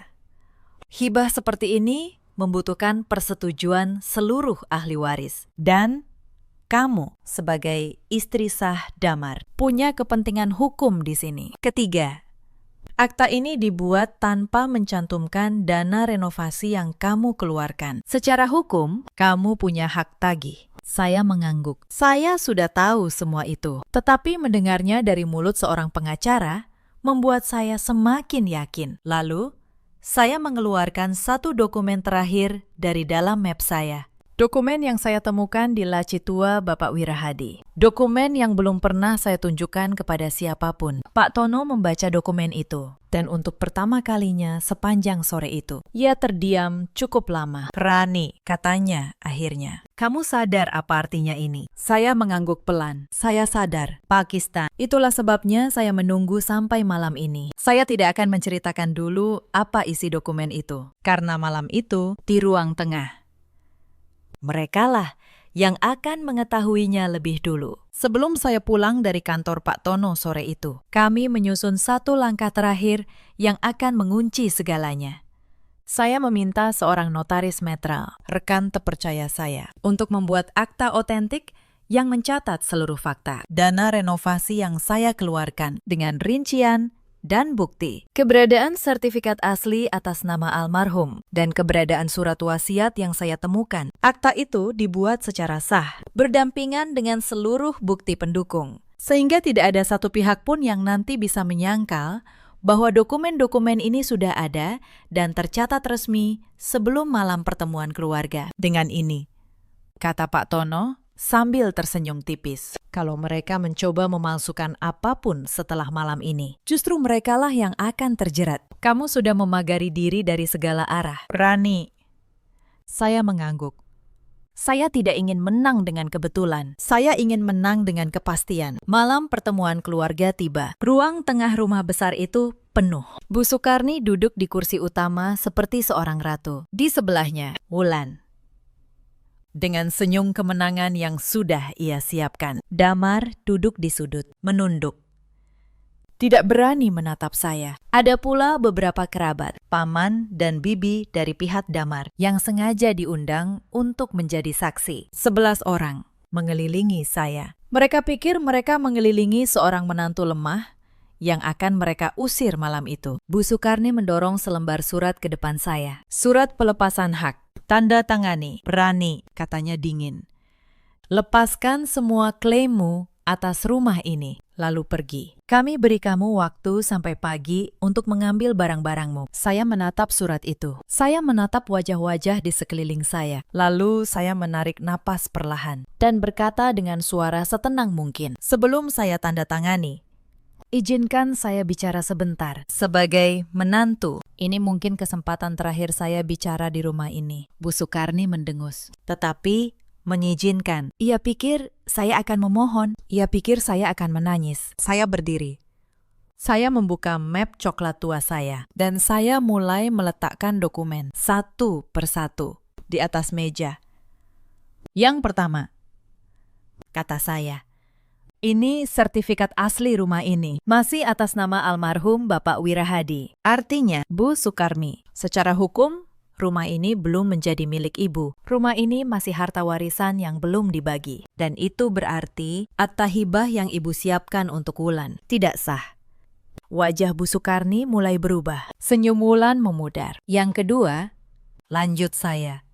hibah seperti ini membutuhkan persetujuan seluruh ahli waris. Dan kamu sebagai istri sah Damar punya kepentingan hukum di sini. Ketiga, akta ini dibuat tanpa mencantumkan dana renovasi yang kamu keluarkan. Secara hukum, kamu punya hak tagih." Saya mengangguk. Saya sudah tahu semua itu. Tetapi mendengarnya dari mulut seorang pengacara membuat saya semakin yakin. Lalu, saya mengeluarkan satu dokumen terakhir dari dalam map saya. Dokumen yang saya temukan di laci tua Bapak Wirahadi. Dokumen yang belum pernah saya tunjukkan kepada siapapun. Pak Tono membaca dokumen itu. Dan untuk pertama kalinya sepanjang sore itu, ia terdiam cukup lama. "Rani," katanya akhirnya, "kamu sadar apa artinya ini?" Saya mengangguk pelan. Saya sadar, Pakistan. Itulah sebabnya saya menunggu sampai malam ini. Saya tidak akan menceritakan dulu apa isi dokumen itu. Karena malam itu di ruang tengah, merekalah yang akan mengetahuinya lebih dulu. Sebelum saya pulang dari kantor Pak Tono sore itu, kami menyusun satu langkah terakhir yang akan mengunci segalanya. Saya meminta seorang notaris netral, rekan terpercaya saya, untuk membuat akta otentik yang mencatat seluruh fakta, dana renovasi yang saya keluarkan dengan rincian dan bukti, keberadaan sertifikat asli atas nama almarhum, dan keberadaan surat wasiat yang saya temukan. Akta itu dibuat secara sah, berdampingan dengan seluruh bukti pendukung, sehingga tidak ada satu pihak pun yang nanti bisa menyangkal bahwa dokumen-dokumen ini sudah ada dan tercatat resmi sebelum malam pertemuan keluarga. Dengan ini, kata Pak Tono sambil tersenyum tipis, kalau mereka mencoba memalsukan apapun setelah malam ini, justru merekalah yang akan terjerat. Kamu sudah memagari diri dari segala arah, Rani. Saya mengangguk. Saya tidak ingin menang dengan kebetulan. Saya ingin menang dengan kepastian. Malam pertemuan keluarga tiba. Ruang tengah rumah besar itu penuh. Bu Sukarni duduk di kursi utama seperti seorang ratu. Di sebelahnya, Wulan, dengan senyum kemenangan yang sudah ia siapkan. Damar duduk di sudut, menunduk, tidak berani menatap saya. Ada pula beberapa kerabat, paman dan bibi dari pihak Damar yang sengaja diundang untuk menjadi saksi. 11 orang mengelilingi saya. Mereka pikir mereka mengelilingi seorang menantu lemah yang akan mereka usir malam itu. Bu Sukarni mendorong selembar surat ke depan saya. Surat pelepasan hak. Tanda tangani. Berani, katanya dingin. Lepaskan semua klaimmu atas rumah ini, lalu pergi. Kami beri kamu waktu sampai pagi untuk mengambil barang-barangmu. Saya menatap surat itu. Saya menatap wajah-wajah di sekeliling saya. Lalu saya menarik napas perlahan dan berkata dengan suara setenang mungkin. Sebelum saya tanda tangani, izinkan saya bicara sebentar. Sebagai menantu, ini mungkin kesempatan terakhir saya bicara di rumah ini. Bu Sukarni mendengus. Tetapi mengizinkan. Ia pikir saya akan memohon. Ia pikir saya akan menangis. Saya berdiri. Saya membuka map coklat tua saya. Dan saya mulai meletakkan dokumen satu persatu di atas meja. Yang pertama, kata saya, ini sertifikat asli rumah ini. Masih atas nama almarhum Bapak Wirahadi. Artinya, Bu Sukarni, secara hukum, rumah ini belum menjadi milik ibu. Rumah ini masih harta warisan yang belum dibagi. Dan itu berarti at-tahibah yang ibu siapkan untuk Wulan tidak sah. Wajah Bu Sukarni mulai berubah. Senyum Wulan memudar. Yang kedua, lanjut saya.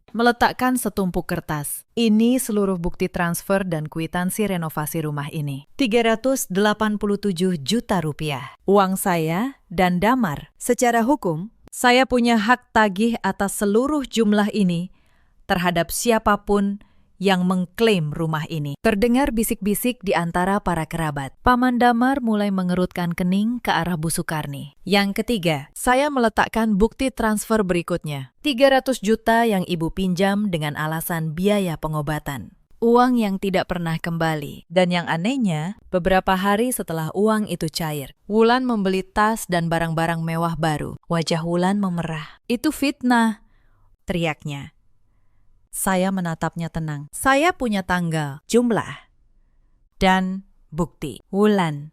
Meletakkan setumpuk kertas. Ini seluruh bukti transfer dan kwitansi renovasi rumah ini. 387 juta rupiah. Uang saya dan damar. Secara hukum, saya punya hak tagih atas seluruh jumlah ini terhadap siapapun yang mengklaim rumah ini. Terdengar bisik-bisik di antara para kerabat. Paman Damar mulai mengerutkan kening ke arah Bu Sukarni. Yang ketiga, saya meletakkan bukti transfer berikutnya. 300 juta yang ibu pinjam dengan alasan biaya pengobatan. Uang yang tidak pernah kembali. Dan yang anehnya, beberapa hari setelah uang itu cair, Wulan membeli tas dan barang-barang mewah baru. Wajah Wulan memerah. Itu fitnah, teriaknya. Saya menatapnya tenang. Saya punya tanggal, jumlah, dan bukti. Wulan.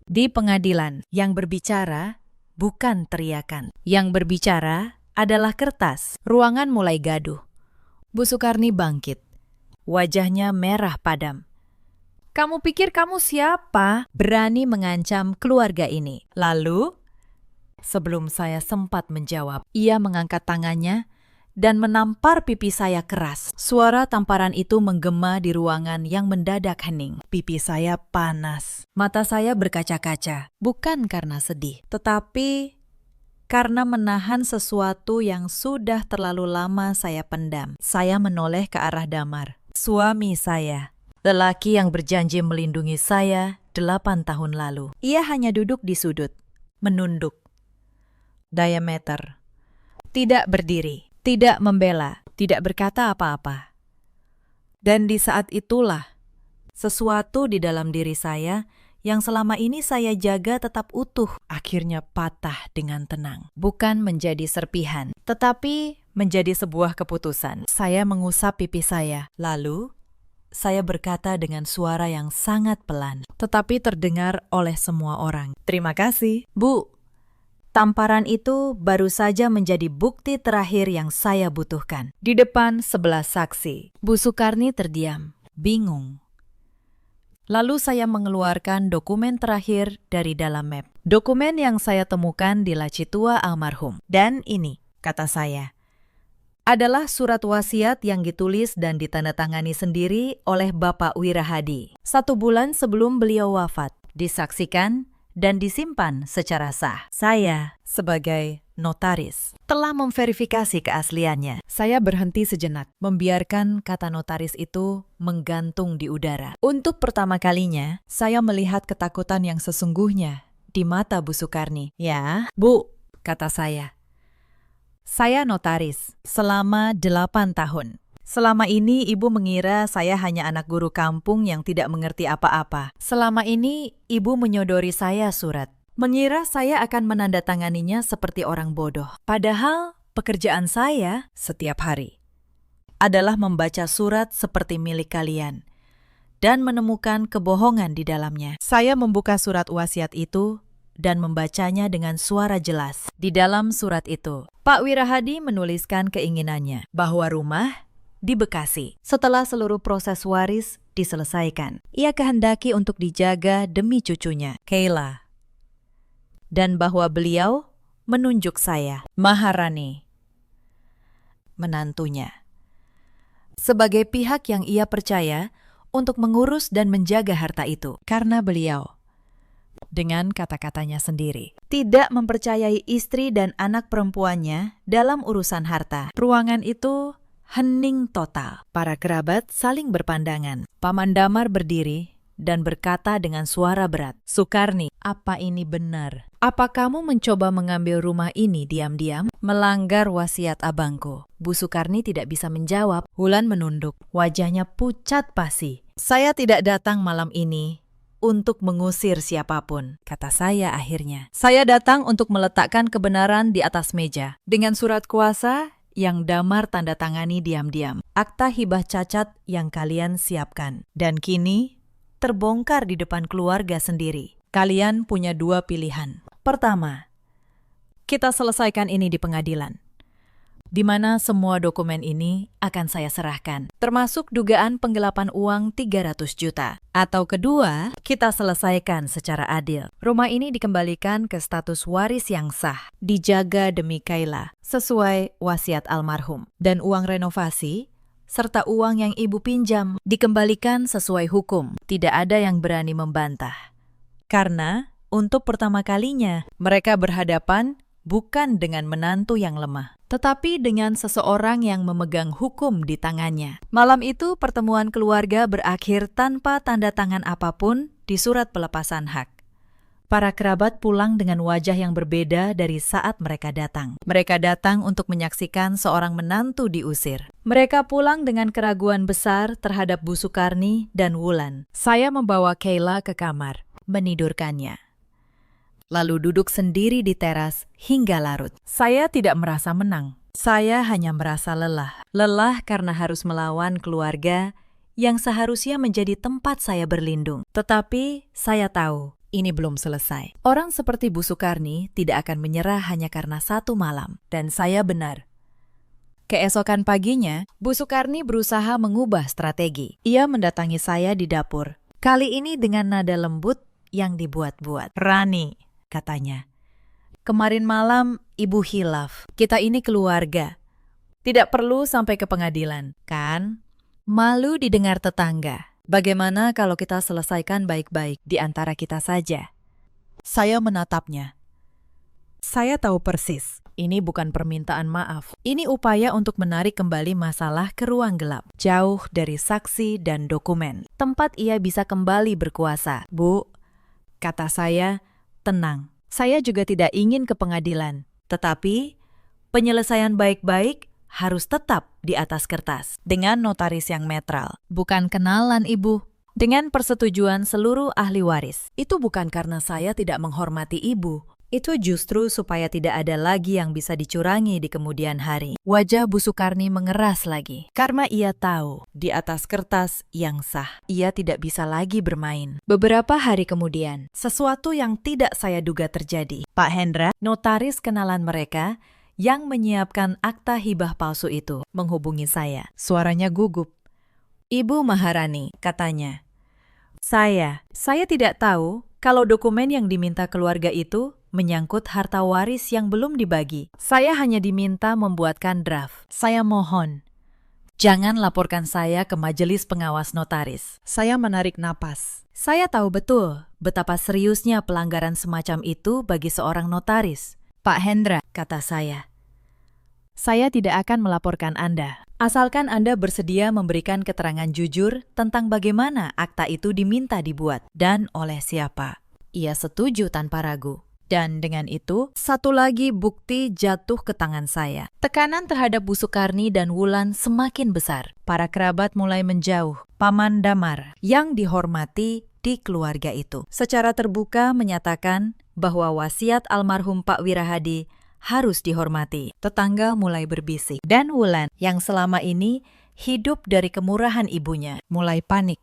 Di pengadilan, yang berbicara bukan teriakan. Yang berbicara adalah kertas. Ruangan mulai gaduh. Bu Sukarni bangkit. Wajahnya merah padam. Kamu pikir kamu siapa? Berani mengancam keluarga ini. Lalu, sebelum saya sempat menjawab, ia mengangkat tangannya dan menampar pipi saya keras. Suara tamparan itu menggema di ruangan yang mendadak hening. Pipi saya panas. Mata saya berkaca-kaca. Bukan karena sedih, tetapi karena menahan sesuatu yang sudah terlalu lama saya pendam. Saya menoleh ke arah Damar. Suami saya, lelaki yang berjanji melindungi saya 8 tahun lalu. Ia hanya duduk di sudut, menunduk. Diameter. Tidak berdiri, tidak membela, tidak berkata apa-apa. Dan di saat itulah, sesuatu di dalam diri saya yang selama ini saya jaga tetap utuh, akhirnya patah dengan tenang. Bukan menjadi serpihan, tetapi menjadi sebuah keputusan. Saya mengusap pipi saya. Lalu, saya berkata dengan suara yang sangat pelan, tetapi terdengar oleh semua orang. Terima kasih, Bu. Tamparan itu baru saja menjadi bukti terakhir yang saya butuhkan. Di depan 11 saksi, Bu Sukarni terdiam, bingung. Lalu saya mengeluarkan dokumen terakhir dari dalam map. Dokumen yang saya temukan di laci tua almarhum. Dan ini, kata saya, adalah surat wasiat yang ditulis dan ditandatangani sendiri oleh Bapak Wirahadi 1 bulan sebelum beliau wafat, disaksikan dan disimpan secara sah. Saya, sebagai notaris, telah memverifikasi keasliannya. Saya berhenti sejenak, membiarkan kata notaris itu menggantung di udara. Untuk pertama kalinya, saya melihat ketakutan yang sesungguhnya di mata Bu Sukarni. Ya, Bu, kata saya. Saya notaris selama 8 tahun. Selama ini ibu mengira saya hanya anak guru kampung yang tidak mengerti apa-apa. Selama ini ibu menyodori saya surat. Mengira saya akan menandatanganinya seperti orang bodoh. Padahal pekerjaan saya setiap hari adalah membaca surat seperti milik kalian dan menemukan kebohongan di dalamnya. Saya membuka surat wasiat itu dan membacanya dengan suara jelas. Di dalam surat itu, Pak Wirahadi menuliskan keinginannya bahwa rumah di Bekasi setelah seluruh proses waris diselesaikan. Ia kehendaki untuk dijaga demi cucunya, Kayla. Dan bahwa beliau menunjuk saya, Maharani, menantunya, sebagai pihak yang ia percaya untuk mengurus dan menjaga harta itu. Karena beliau, dengan kata-katanya sendiri, tidak mempercayai istri dan anak perempuannya dalam urusan harta. Ruangan itu hening total. Para kerabat saling berpandangan. Paman Damar berdiri dan berkata dengan suara berat, "Sukarni, apa ini benar? Apa kamu mencoba mengambil rumah ini diam-diam? Melanggar wasiat abangku." Bu Sukarni tidak bisa menjawab. Wulan menunduk. Wajahnya pucat pasi. "Saya tidak datang malam ini untuk mengusir siapapun," kata saya akhirnya. "Saya datang untuk meletakkan kebenaran di atas meja. Dengan surat kuasa yang Damar tanda tangani diam-diam. Akta hibah cacat yang kalian siapkan. Dan kini terbongkar di depan keluarga sendiri. Kalian punya dua pilihan. Pertama, kita selesaikan ini di pengadilan, di mana semua dokumen ini akan saya serahkan, termasuk dugaan penggelapan uang 300 juta. Atau kedua, kita selesaikan secara adil. Rumah ini dikembalikan ke status waris yang sah, dijaga demi Kayla, sesuai wasiat almarhum. Dan uang renovasi, serta uang yang ibu pinjam, dikembalikan sesuai hukum. Tidak ada yang berani membantah. Karena untuk pertama kalinya, mereka berhadapan bukan dengan menantu yang lemah, tetapi dengan seseorang yang memegang hukum di tangannya. Malam itu pertemuan keluarga berakhir tanpa tanda tangan apapun di surat pelepasan hak. Para kerabat pulang dengan wajah yang berbeda dari saat mereka datang. Mereka datang untuk menyaksikan seorang menantu diusir. Mereka pulang dengan keraguan besar terhadap Bu Sukarni dan Wulan. Saya membawa Kayla ke kamar, menidurkannya, lalu duduk sendiri di teras hingga larut. Saya tidak merasa menang. Saya hanya merasa lelah. Lelah karena harus melawan keluarga yang seharusnya menjadi tempat saya berlindung. Tetapi saya tahu ini belum selesai. Orang seperti Bu Sukarni tidak akan menyerah hanya karena satu malam. Dan saya benar. Keesokan paginya, Bu Sukarni berusaha mengubah strategi. Ia mendatangi saya di dapur. Kali ini dengan nada lembut yang dibuat-buat. "Rani," katanya, "kemarin malam ibu hilaf. Kita ini keluarga. Tidak perlu sampai ke pengadilan, kan? Malu didengar tetangga. Bagaimana kalau kita selesaikan baik-baik di antara kita saja?" Saya menatapnya. Saya tahu persis, ini bukan permintaan maaf. Ini upaya untuk menarik kembali masalah ke ruang gelap, jauh dari saksi dan dokumen. Tempat ia bisa kembali berkuasa. "Bu," kata saya, "tenang. Saya juga tidak ingin ke pengadilan. Tetapi penyelesaian baik-baik harus tetap di atas kertas. Dengan notaris yang netral. Bukan kenalan ibu. Dengan persetujuan seluruh ahli waris. Itu bukan karena saya tidak menghormati ibu. Itu justru supaya tidak ada lagi yang bisa dicurangi di kemudian hari." Wajah Bu Sukarni mengeras lagi. Karena ia tahu, di atas kertas yang sah, ia tidak bisa lagi bermain. Beberapa hari kemudian, sesuatu yang tidak saya duga terjadi. Pak Hendra, notaris kenalan mereka, yang menyiapkan akta hibah palsu itu, menghubungi saya. Suaranya gugup. "Ibu Maharani," katanya. Saya tidak tahu kalau dokumen yang diminta keluarga itu menyangkut harta waris yang belum dibagi. Saya hanya diminta membuatkan draft. Saya mohon, jangan laporkan saya ke majelis pengawas notaris." Saya menarik napas. Saya tahu betul betapa seriusnya pelanggaran semacam itu bagi seorang notaris. "Pak Hendra," kata saya tidak akan melaporkan Anda. Asalkan Anda bersedia memberikan keterangan jujur tentang bagaimana akta itu diminta dibuat dan oleh siapa." Ia setuju tanpa ragu. Dan dengan itu, satu lagi bukti jatuh ke tangan saya. Tekanan terhadap Bu Sukarni dan Wulan semakin besar. Para kerabat mulai menjauh. Paman Damar, yang dihormati di keluarga itu, secara terbuka menyatakan bahwa wasiat almarhum Pak Wirahadi harus dihormati. Tetangga mulai berbisik. Dan Wulan, yang selama ini hidup dari kemurahan ibunya, mulai panik.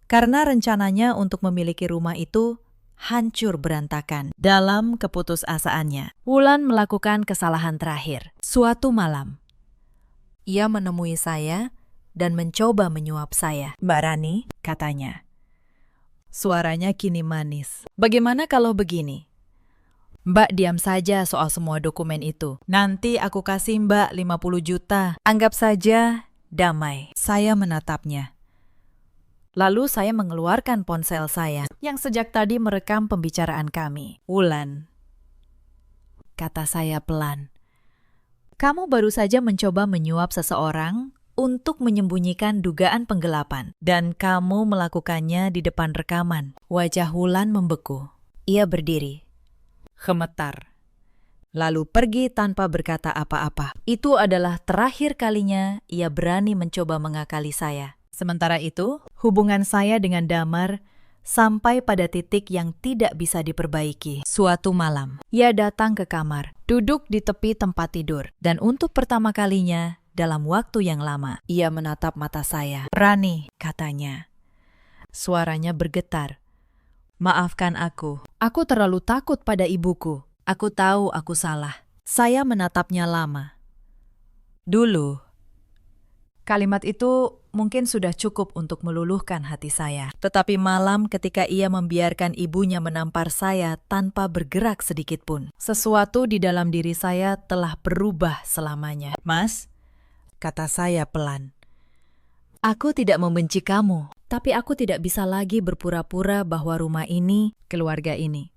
Karena rencananya untuk memiliki rumah itu hancur berantakan. Dalam keputusasaannya, Wulan melakukan kesalahan terakhir. Suatu malam, ia menemui saya dan mencoba menyuap saya. "Mbak Rani," katanya. Suaranya kini manis. "Bagaimana kalau begini? Mbak diam saja soal semua dokumen itu. Nanti aku kasih Mbak 50 juta. Anggap saja damai." Saya menatapnya. Lalu saya mengeluarkan ponsel saya yang sejak tadi merekam pembicaraan kami. "Wulan," kata saya pelan, "kamu baru saja mencoba menyuap seseorang untuk menyembunyikan dugaan penggelapan. Dan kamu melakukannya di depan rekaman." Wajah Wulan membeku. Ia berdiri, gemetar, lalu pergi tanpa berkata apa-apa. Itu adalah terakhir kalinya ia berani mencoba mengakali saya. Sementara itu, hubungan saya dengan Damar sampai pada titik yang tidak bisa diperbaiki. Suatu malam, ia datang ke kamar, duduk di tepi tempat tidur, dan untuk pertama kalinya dalam waktu yang lama, ia menatap mata saya. "Rani," katanya. Suaranya bergetar. "Maafkan aku. Aku terlalu takut pada ibuku. Aku tahu aku salah." Saya menatapnya lama. Dulu, kalimat itu mungkin sudah cukup untuk meluluhkan hati saya. Tetapi malam ketika ia membiarkan ibunya menampar saya tanpa bergerak sedikit pun, sesuatu di dalam diri saya telah berubah selamanya. "Mas," kata saya pelan, "aku tidak membenci kamu, tapi aku tidak bisa lagi berpura-pura bahwa rumah ini, keluarga ini,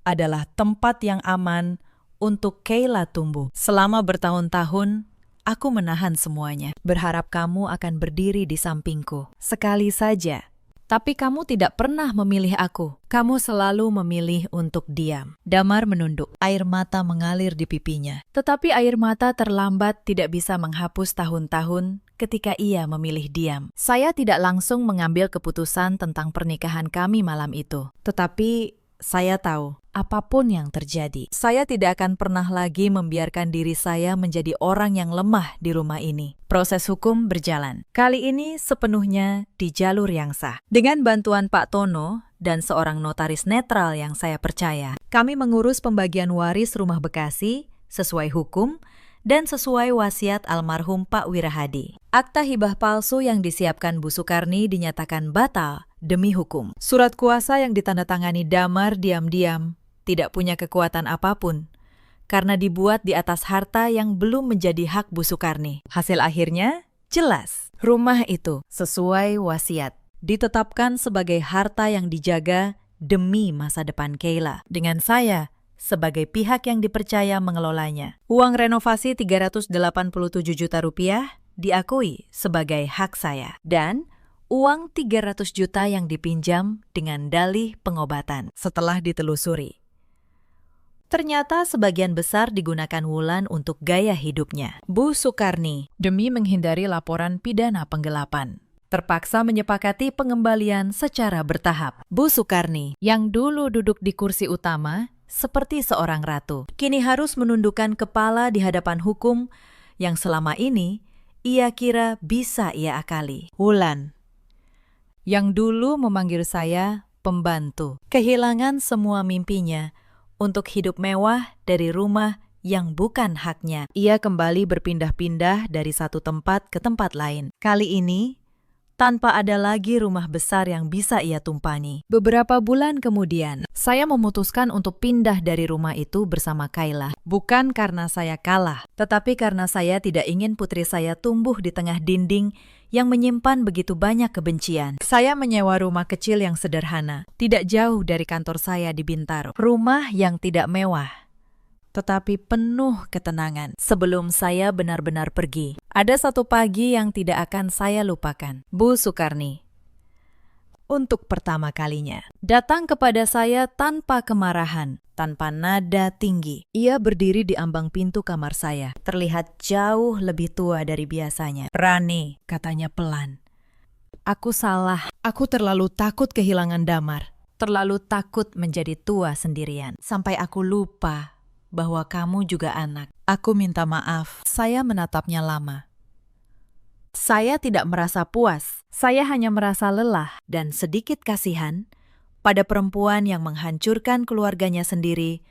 adalah tempat yang aman untuk Kayla tumbuh. Selama bertahun-tahun, aku menahan semuanya, berharap kamu akan berdiri di sampingku. Sekali saja. Tapi kamu tidak pernah memilih aku. Kamu selalu memilih untuk diam." Damar menunduk. Air mata mengalir di pipinya. Tetapi air mata terlambat tidak bisa menghapus tahun-tahun ketika ia memilih diam. Saya tidak langsung mengambil keputusan tentang pernikahan kami malam itu. Tetapi saya tahu, apapun yang terjadi, saya tidak akan pernah lagi membiarkan diri saya menjadi orang yang lemah di rumah ini. Proses hukum berjalan. Kali ini sepenuhnya di jalur yang sah. Dengan bantuan Pak Tono dan seorang notaris netral yang saya percaya, kami mengurus pembagian waris rumah Bekasi sesuai hukum dan sesuai wasiat almarhum Pak Wirahadi. Akta hibah palsu yang disiapkan Bu Sukarni dinyatakan batal demi hukum. Surat kuasa yang ditandatangani Damar diam-diam tidak punya kekuatan apapun karena dibuat di atas harta yang belum menjadi hak Bu Sukarni. Hasil akhirnya jelas. Rumah itu sesuai wasiat ditetapkan sebagai harta yang dijaga demi masa depan Kayla. Dengan saya sebagai pihak yang dipercaya mengelolanya. Uang renovasi 387 juta rupiah diakui sebagai hak saya. Dan uang 300 juta yang dipinjam dengan dalih pengobatan setelah ditelusuri. Ternyata sebagian besar digunakan Wulan untuk gaya hidupnya. Bu Sukarni, demi menghindari laporan pidana penggelapan, terpaksa menyepakati pengembalian secara bertahap. Bu Sukarni, yang dulu duduk di kursi utama, seperti seorang ratu, kini harus menundukkan kepala di hadapan hukum yang selama ini ia kira bisa ia akali. Wulan, yang dulu memanggil saya pembantu, kehilangan semua mimpinya untuk hidup mewah dari rumah yang bukan haknya. Ia kembali berpindah-pindah dari satu tempat ke tempat lain. Kali ini, tanpa ada lagi rumah besar yang bisa ia tumpangi. Beberapa bulan kemudian, saya memutuskan untuk pindah dari rumah itu bersama Kayla. Bukan karena saya kalah, tetapi karena saya tidak ingin putri saya tumbuh di tengah dinding yang menyimpan begitu banyak kebencian. Saya menyewa rumah kecil yang sederhana, tidak jauh dari kantor saya di Bintaro. Rumah yang tidak mewah, tetapi penuh ketenangan. Sebelum saya benar-benar pergi, ada satu pagi yang tidak akan saya lupakan. Bu Sukarni, untuk pertama kalinya, datang kepada saya tanpa kemarahan, tanpa nada tinggi. Ia berdiri di ambang pintu kamar saya, terlihat jauh lebih tua dari biasanya. "Rani," katanya pelan, "aku salah. Aku terlalu takut kehilangan Damar, terlalu takut menjadi tua sendirian, sampai aku lupa bahwa kamu juga anak. Aku minta maaf." Saya menatapnya lama. Saya tidak merasa puas, saya hanya merasa lelah dan sedikit kasihan pada perempuan yang menghancurkan keluarganya sendiri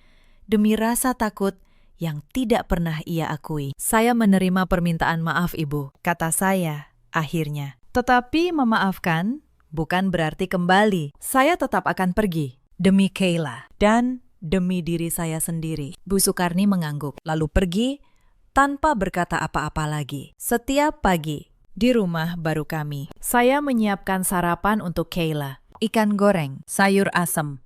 demi rasa takut yang tidak pernah ia akui. Saya menerima permintaan maaf, Ibu, kata saya akhirnya. Tetapi memaafkan bukan berarti kembali. Saya tetap akan pergi demi Kayla dan demi diri saya sendiri. Bu Sukarni mengangguk, lalu pergi tanpa berkata apa-apa lagi. Setiap pagi di rumah baru kami, saya menyiapkan sarapan untuk Kayla. Ikan goreng, sayur asem,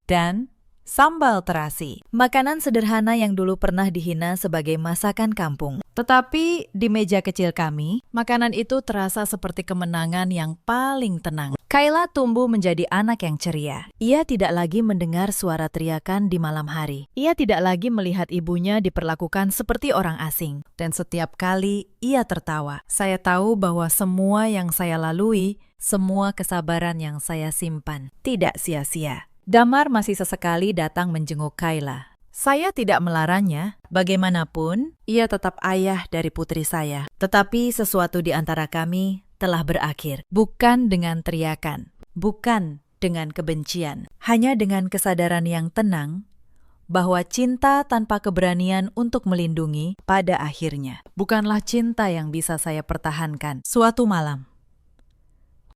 dan sambal terasi. Makanan sederhana yang dulu pernah dihina sebagai masakan kampung. Tetapi di meja kecil kami, makanan itu terasa seperti kemenangan yang paling tenang. Kayla tumbuh menjadi anak yang ceria. Ia tidak lagi mendengar suara teriakan di malam hari. Ia tidak lagi melihat ibunya diperlakukan seperti orang asing. Dan setiap kali ia tertawa. Saya tahu bahwa semua yang saya lalui, semua kesabaran yang saya simpan, tidak sia-sia. Damar masih sesekali datang menjenguk Kayla. Saya tidak melarangnya. Bagaimanapun, ia tetap ayah dari putri saya. Tetapi sesuatu di antara kami telah berakhir. Bukan dengan teriakan, bukan dengan kebencian. Hanya dengan kesadaran yang tenang bahwa cinta tanpa keberanian untuk melindungi pada akhirnya bukanlah cinta yang bisa saya pertahankan. Suatu malam,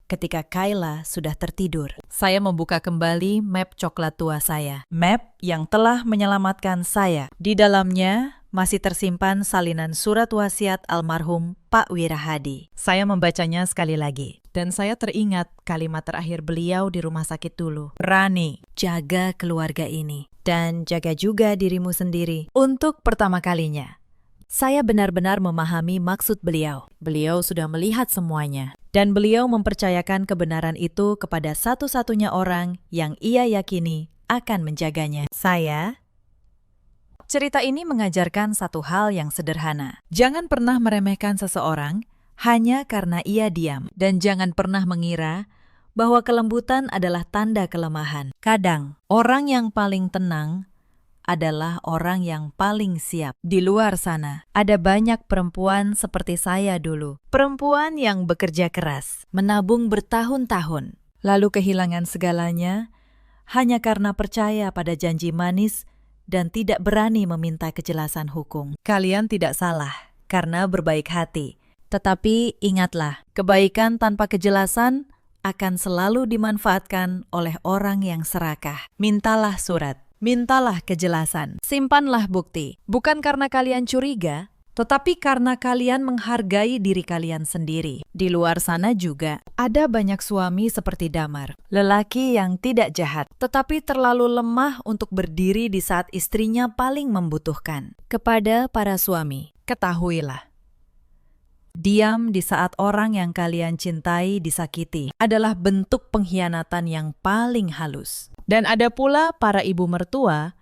ketika Kayla sudah tertidur, saya membuka kembali map coklat tua saya. Map yang telah menyelamatkan saya. Di dalamnya masih tersimpan salinan surat wasiat almarhum Pak Wirahadi. Saya membacanya sekali lagi. Dan saya teringat kalimat terakhir beliau di rumah sakit dulu. Rani, jaga keluarga ini. Dan jaga juga dirimu sendiri. Untuk pertama kalinya, saya benar-benar memahami maksud beliau. Beliau sudah melihat semuanya. Dan beliau mempercayakan kebenaran itu kepada satu-satunya orang yang ia yakini akan menjaganya. Cerita ini mengajarkan satu hal yang sederhana. Jangan pernah meremehkan seseorang hanya karena ia diam. Dan jangan pernah mengira bahwa kelembutan adalah tanda kelemahan. Kadang, orang yang paling tenang adalah orang yang paling siap. Di luar sana, ada banyak perempuan seperti saya dulu. Perempuan yang bekerja keras, menabung bertahun-tahun, lalu kehilangan segalanya hanya karena percaya pada janji manis dan tidak berani meminta kejelasan hukum. Kalian tidak salah karena berbaik hati. Tetapi ingatlah, kebaikan tanpa kejelasan akan selalu dimanfaatkan oleh orang yang serakah. Mintalah surat. Mintalah kejelasan, simpanlah bukti, bukan karena kalian curiga, tetapi karena kalian menghargai diri kalian sendiri. Di luar sana juga ada banyak suami seperti Damar, lelaki yang tidak jahat, tetapi terlalu lemah untuk berdiri di saat istrinya paling membutuhkan. Kepada para suami, ketahuilah, diam di saat orang yang kalian cintai disakiti adalah bentuk pengkhianatan yang paling halus. Dan ada pula para ibu mertua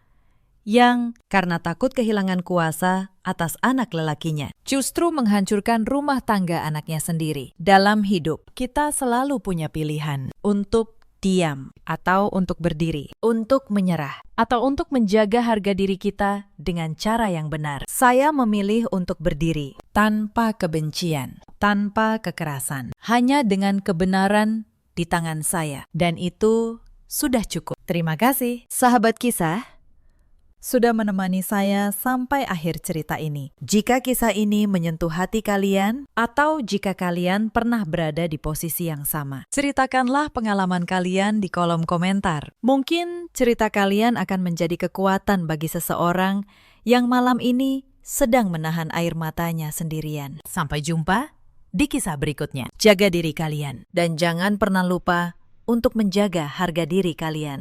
yang karena takut kehilangan kuasa atas anak lelakinya, justru menghancurkan rumah tangga anaknya sendiri. Dalam hidup, kita selalu punya pilihan untuk diam atau untuk berdiri, untuk menyerah, atau untuk menjaga harga diri kita dengan cara yang benar. Saya memilih untuk berdiri tanpa kebencian, tanpa kekerasan, hanya dengan kebenaran di tangan saya. Dan itu sudah cukup. Terima kasih, sahabat kisah, sudah menemani saya sampai akhir cerita ini. Jika kisah ini menyentuh hati kalian, atau jika kalian pernah berada di posisi yang sama, ceritakanlah pengalaman kalian di kolom komentar. Mungkin cerita kalian akan menjadi kekuatan bagi seseorang yang malam ini sedang menahan air matanya sendirian. Sampai jumpa di kisah berikutnya. Jaga diri kalian, dan jangan pernah lupa untuk menjaga harga diri kalian.